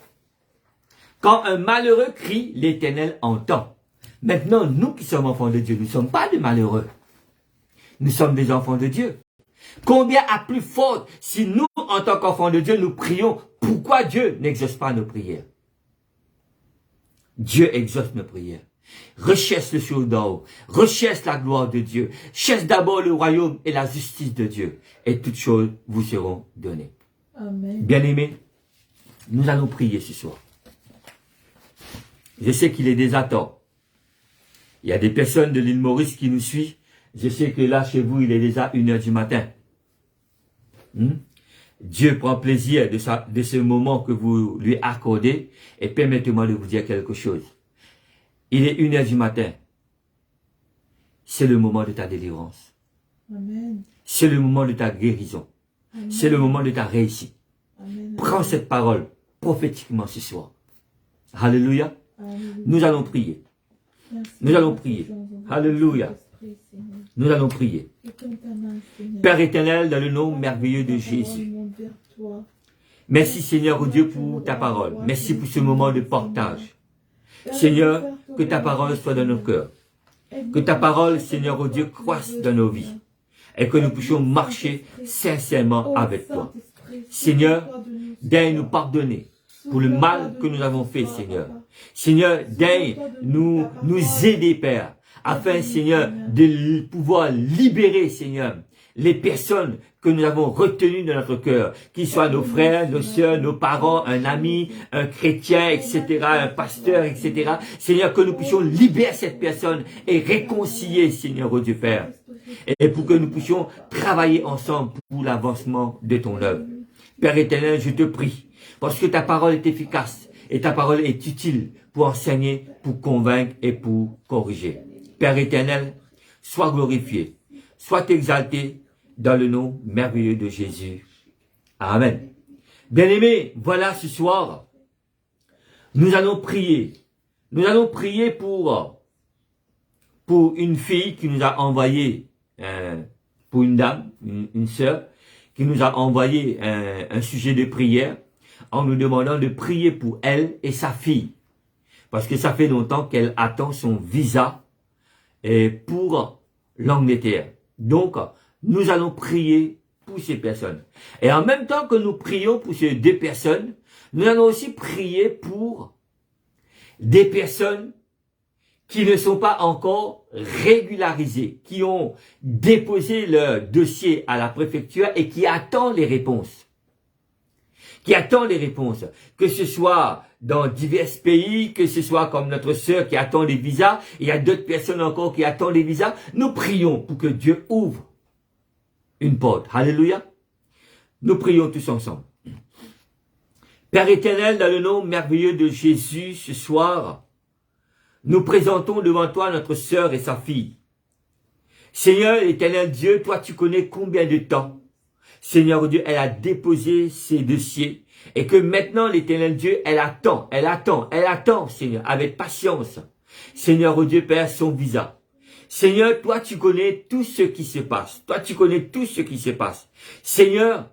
Quand un malheureux crie, l'Éternel entend. Maintenant, nous qui sommes enfants de Dieu, nous ne sommes pas des malheureux. Nous sommes des enfants de Dieu. Combien à plus forte, si nous, en tant qu'enfants de Dieu, nous prions, pourquoi Dieu n'exauce pas nos prières? Dieu exauce nos prières. Recherche le ciel d'en haut. Recherche la gloire de Dieu. Cherche d'abord le royaume et la justice de Dieu. Et toutes choses vous seront données. Amen. Bien-aimés, nous allons prier ce soir. Je sais qu'il est déjà temps. Il y a des personnes de l'île Maurice qui nous suivent. Je sais que là, chez vous, il est déjà 1h du matin. Dieu prend plaisir de ce moment que vous lui accordez. Et permettez-moi de vous dire quelque chose. Il est 1h du matin. C'est le moment de ta délivrance. Amen. C'est le moment de ta guérison. Amen. C'est le moment de ta réussite. Amen. Prends cette parole prophétiquement ce soir. Alléluia. Amen. Nous allons prier. Merci. Nous allons prier. Alléluia. Nous allons prier. Père éternel, dans le nom merveilleux de Jésus. Merci Seigneur oh Dieu pour ta parole. Merci pour ce moment de partage. Seigneur, que ta parole soit dans nos cœurs. Que ta parole, Seigneur oh Dieu, croisse dans nos vies. Et que nous puissions marcher sincèrement avec toi. Seigneur, daigne nous pardonner pour le mal que nous avons fait, Seigneur. Seigneur, daigne nous aider, Père, afin, Seigneur, de pouvoir libérer, Seigneur, les personnes que nous avons retenues dans notre cœur, qu'ils soient nos frères, nos sœurs, nos parents, un ami, un chrétien, etc., un pasteur, etc. Seigneur, que nous puissions libérer cette personne et réconcilier, Seigneur, au Dieu Père. Et pour que nous puissions travailler ensemble pour l'avancement de ton œuvre. Père éternel, je te prie, parce que ta parole est efficace et ta parole est utile pour enseigner, pour convaincre et pour corriger. Père éternel, sois glorifié, sois exalté dans le nom merveilleux de Jésus. Amen. Bien-aimés, voilà ce soir, nous allons prier. Nous allons prier pour une fille qui nous a envoyé, pour une dame, une sœur, qui nous a envoyé un sujet de prière en nous demandant de prier pour elle et sa fille. Parce que ça fait longtemps qu'elle attend son visa pour l'Angleterre. Donc, nous allons prier pour ces personnes. Et en même temps que nous prions pour ces deux personnes, nous allons aussi prier pour des personnes qui ne sont pas encore régularisées, qui ont déposé leur dossier à la préfecture et qui attendent les réponses. Que ce soit dans divers pays, que ce soit comme notre sœur qui attend les visas, il y a d'autres personnes encore qui attendent les visas. Nous prions pour que Dieu ouvre une porte. Alléluia. Nous prions tous ensemble. Père éternel, dans le nom merveilleux de Jésus, ce soir, nous présentons devant toi notre sœur et sa fille. Seigneur, éternel Dieu, toi tu connais combien de temps, Seigneur Dieu, elle a déposé ses dossiers et que maintenant, l'éternel Dieu, elle attend, Seigneur, avec patience. Seigneur Dieu, Père, son visa. Seigneur, toi tu connais tout ce qui se passe. Seigneur,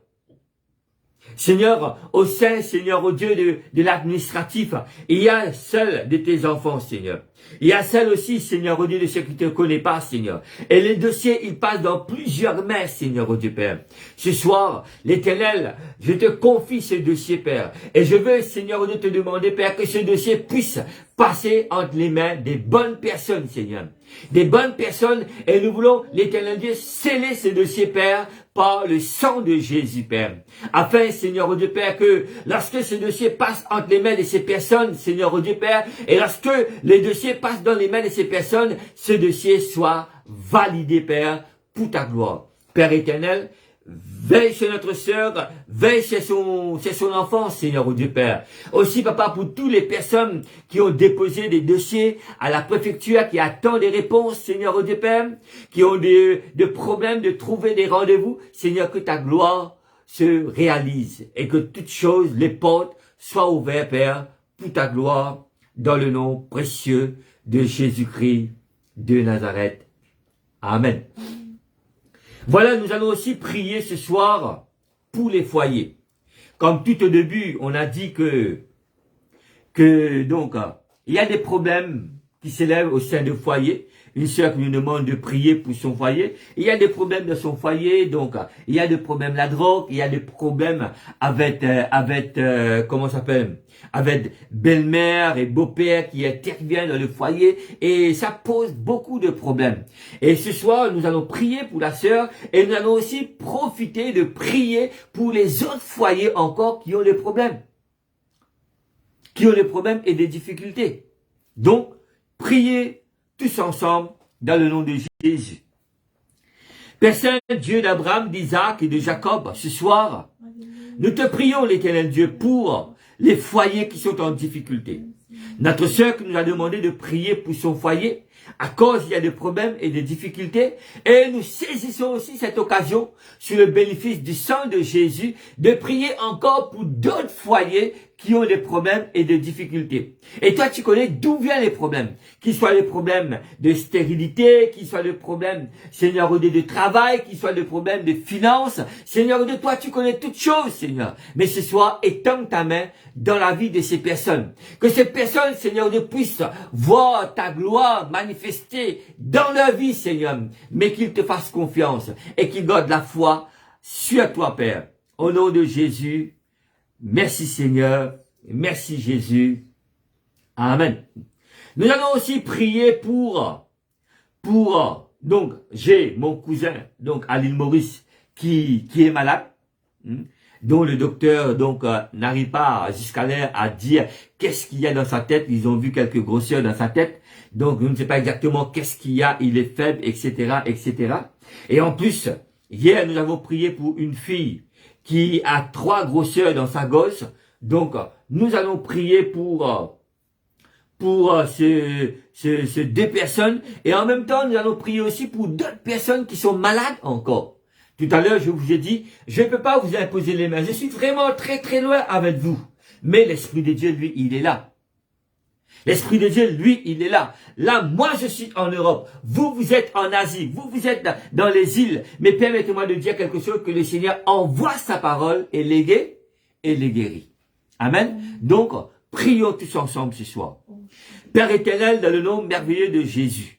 au sein, Seigneur, au Dieu de l'administratif, il y a seul de tes enfants, Seigneur. Il y a seul aussi, Seigneur, au Dieu de ceux qui ne te connaissent pas, Seigneur. Et les dossiers, ils passent dans plusieurs mains, Seigneur, au Dieu Père. Ce soir, l'Éternel, je te confie ce dossier, Père. Et je veux, Seigneur, au Dieu, te demander, Père, que ce dossier puisse passer entre les mains des bonnes personnes, Seigneur. Des bonnes personnes, et nous voulons, l'Éternel Dieu, sceller ce dossier, Père, par le sang de Jésus, Père. Afin, Seigneur, oh Dieu, Père, que lorsque ce dossier passe entre les mains de ces personnes, Seigneur, oh Dieu, Père, et lorsque les dossiers passent dans les mains de ces personnes, ce dossier soit validé, Père, pour ta gloire. Père éternel, veille sur notre sœur, veille sur son enfant, Seigneur, oh Dieu Père. Aussi, Papa, pour toutes les personnes qui ont déposé des dossiers à la préfecture, qui attendent des réponses, Seigneur, oh Dieu Père, qui ont des problèmes de trouver des rendez-vous, Seigneur, que ta gloire se réalise et que toutes choses, les portes, soient ouvertes, Père, pour ta gloire, dans le nom précieux de Jésus-Christ de Nazareth. Amen. Voilà, nous allons aussi prier ce soir pour les foyers. Comme tout au début, on a dit que donc, il y a des problèmes qui s'élèvent au sein de foyer. Une sœur qui nous demande de prier pour son foyer. Il y a des problèmes dans son foyer, donc il y a des problèmes la drogue, il y a des problèmes avec comment ça s'appelle, avec belle-mère et beau-père qui interviennent dans le foyer, et ça pose beaucoup de problèmes. Et ce soir, nous allons prier pour la sœur, et nous allons aussi profiter de prier pour les autres foyers encore qui ont des problèmes. Qui ont des problèmes et des difficultés. Donc, priez tous ensemble dans le nom de Jésus. Père Saint, Dieu d'Abraham, d'Isaac et de Jacob, ce soir, nous te prions, l'Éternel Dieu, pour les foyers qui sont en difficulté. Notre sœur qui nous a demandé de prier pour son foyer, à cause il y a des problèmes et des difficultés, et nous saisissons aussi cette occasion, sur le bénéfice du sang de Jésus, de prier encore pour d'autres foyers qui ont des problèmes et des difficultés. Et toi, tu connais d'où viennent les problèmes. Qu'ils soient les problèmes de stérilité, qu'ils soient les problèmes, Seigneur, de travail, qu'ils soient les problèmes de finances. Seigneur, de toi, tu connais toutes choses, Seigneur. Mais ce soir, étends ta main dans la vie de ces personnes. Que ces personnes, Seigneur, puissent voir ta gloire manifestée dans leur vie, Seigneur. Mais qu'ils te fassent confiance et qu'ils gardent la foi sur toi, Père. Au nom de Jésus, merci Seigneur, merci Jésus. Amen. Nous allons aussi prier pour donc, j'ai mon cousin, donc, à l'île Maurice, qui est malade, dont le docteur, donc, n'arrive pas jusqu'à l'heure à dire qu'est-ce qu'il y a dans sa tête. Ils ont vu quelques grosseurs dans sa tête. Donc, je ne sais pas exactement qu'est-ce qu'il y a. Il est faible, etc., etc. Et en plus, hier, nous avons prié pour une fille qui a 3 grosseurs dans sa gosse. Donc, nous allons prier pour ces 2 personnes. Et en même temps, nous allons prier aussi pour d'autres personnes qui sont malades encore. Tout à l'heure, je vous ai dit, je ne peux pas vous imposer les mains. Je suis vraiment très très loin avec vous. Mais l'Esprit de Dieu, lui, il est là. L'Esprit de Dieu, lui, il est là. Là, moi, je suis en Europe. Vous, vous êtes en Asie. Vous êtes dans les îles. Mais permettez-moi de dire quelque chose, que le Seigneur envoie sa parole et les guérit. Amen. Donc, prions tous ensemble ce soir. Père éternel, dans le nom merveilleux de Jésus.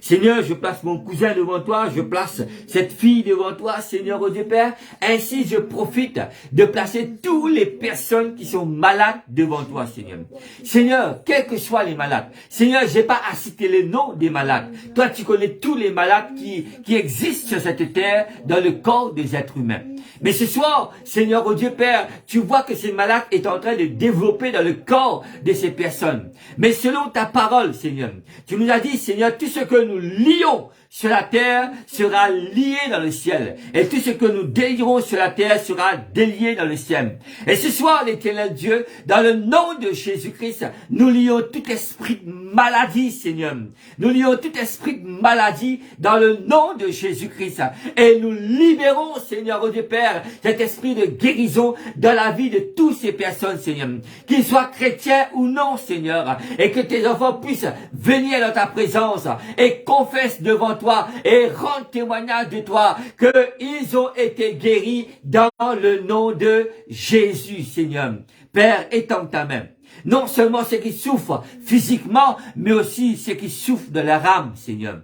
Seigneur, je place mon cousin devant toi, je place cette fille devant toi, Seigneur, oh Dieu Père. Ainsi, je profite de placer toutes les personnes qui sont malades devant toi, Seigneur. Seigneur, quels que soient les malades. Seigneur, j'ai pas à citer les noms des malades. Toi, tu connais tous les malades qui existent sur cette terre dans le corps des êtres humains. Mais ce soir, Seigneur, oh Dieu Père, tu vois que ces malades est en train de développer dans le corps de ces personnes. Mais selon ta parole, Seigneur, tu nous as dit, Seigneur, tout ce que nous lions sur la terre sera lié dans le ciel. Et tout ce que nous délierons sur la terre sera délié dans le ciel. Et ce soir, l'Éternel Dieu, dans le nom de Jésus-Christ, nous lions tout esprit de maladie, Seigneur. Nous lions tout esprit de maladie dans le nom de Jésus-Christ. Et nous libérons, Seigneur, oh Dieu Père, cet esprit de guérison dans la vie de toutes ces personnes, Seigneur. Qu'ils soient chrétiens ou non, Seigneur. Et que tes enfants puissent venir dans ta présence et confessent devant toi et rendre témoignage de toi qu'ils ont été guéris dans le nom de Jésus, Seigneur. Père, étends ta main. Non seulement ceux qui souffrent physiquement, mais aussi ceux qui souffrent de leur âme, Seigneur.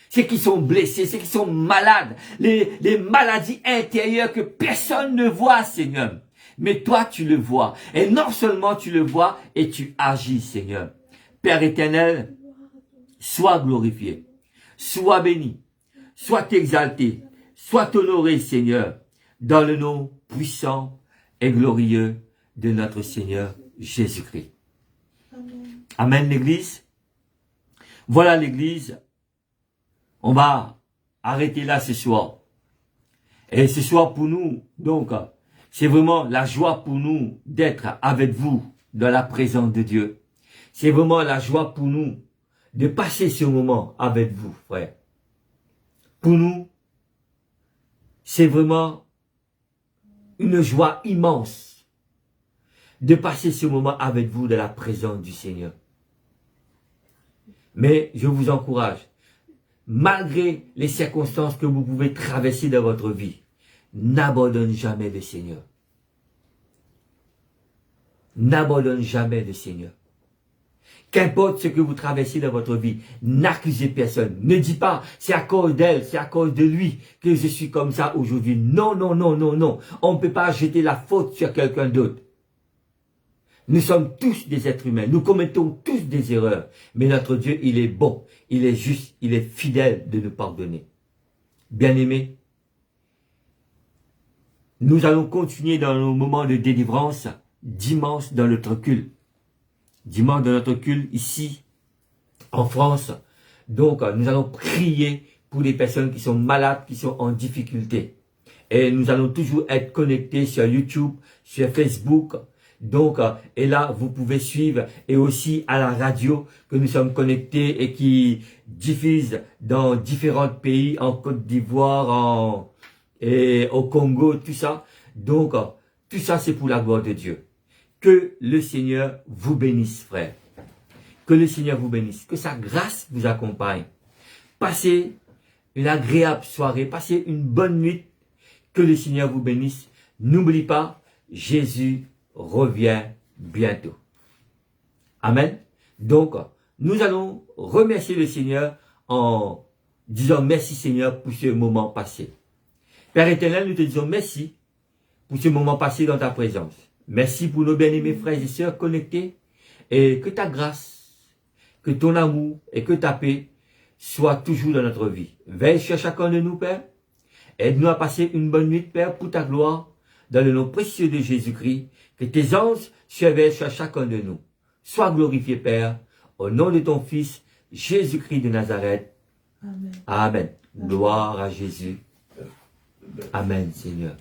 Ceux qui sont blessés, ceux qui sont malades, les maladies intérieures que personne ne voit, Seigneur. Mais toi, tu le vois. Et non seulement tu le vois et tu agis, Seigneur. Père éternel, sois glorifié, sois béni, sois exalté, sois honoré, Seigneur, dans le nom puissant et glorieux de notre Seigneur Jésus-Christ. Amen. Amen, l'Église. Voilà l'Église. On va arrêter là ce soir. Et ce soir pour nous, donc, c'est vraiment la joie pour nous d'être avec vous dans la présence de Dieu. C'est vraiment la joie pour nous de passer ce moment avec vous, frère. Pour nous, c'est vraiment une joie immense de passer ce moment avec vous dans la présence du Seigneur. Mais je vous encourage, malgré les circonstances que vous pouvez traverser dans votre vie, n'abandonne jamais le Seigneur. N'abandonne jamais le Seigneur. Qu'importe ce que vous traversez dans votre vie, n'accusez personne. Ne dites pas, c'est à cause d'elle, c'est à cause de lui que je suis comme ça aujourd'hui. Non, non, non, non, non. On ne peut pas jeter la faute sur quelqu'un d'autre. Nous sommes tous des êtres humains. Nous commettons tous des erreurs. Mais notre Dieu, il est bon, il est juste, il est fidèle de nous pardonner. Bien-aimés, nous allons continuer dans nos moments de délivrance dimanche dans notre culte. Dimanche dans notre culte ici, en France. Donc, nous allons prier pour les personnes qui sont malades, qui sont en difficulté. Et nous allons toujours être connectés sur YouTube, sur Facebook. Donc, et là, vous pouvez suivre, et aussi à la radio, que nous sommes connectés et qui diffuse dans différents pays, en Côte d'Ivoire, et au Congo, tout ça. Donc, tout ça, c'est pour la gloire de Dieu. Que le Seigneur vous bénisse, frère. Que le Seigneur vous bénisse. Que sa grâce vous accompagne. Passez une agréable soirée. Passez une bonne nuit. Que le Seigneur vous bénisse. N'oubliez pas, Jésus revient bientôt. Amen. Donc, nous allons remercier le Seigneur en disant merci Seigneur pour ce moment passé. Père éternel, nous te disons merci pour ce moment passé dans ta présence. Merci pour nos bien-aimés frères et sœurs connectés et que ta grâce, que ton amour et que ta paix soient toujours dans notre vie. Veille sur chacun de nous, Père. Aide-nous à passer une bonne nuit, Père, pour ta gloire, dans le nom précieux de Jésus-Christ. Que tes anges surveillent sur chacun de nous. Sois glorifié, Père, au nom de ton Fils, Jésus-Christ de Nazareth. Amen. Amen. Gloire à Jésus. Amen, Seigneur.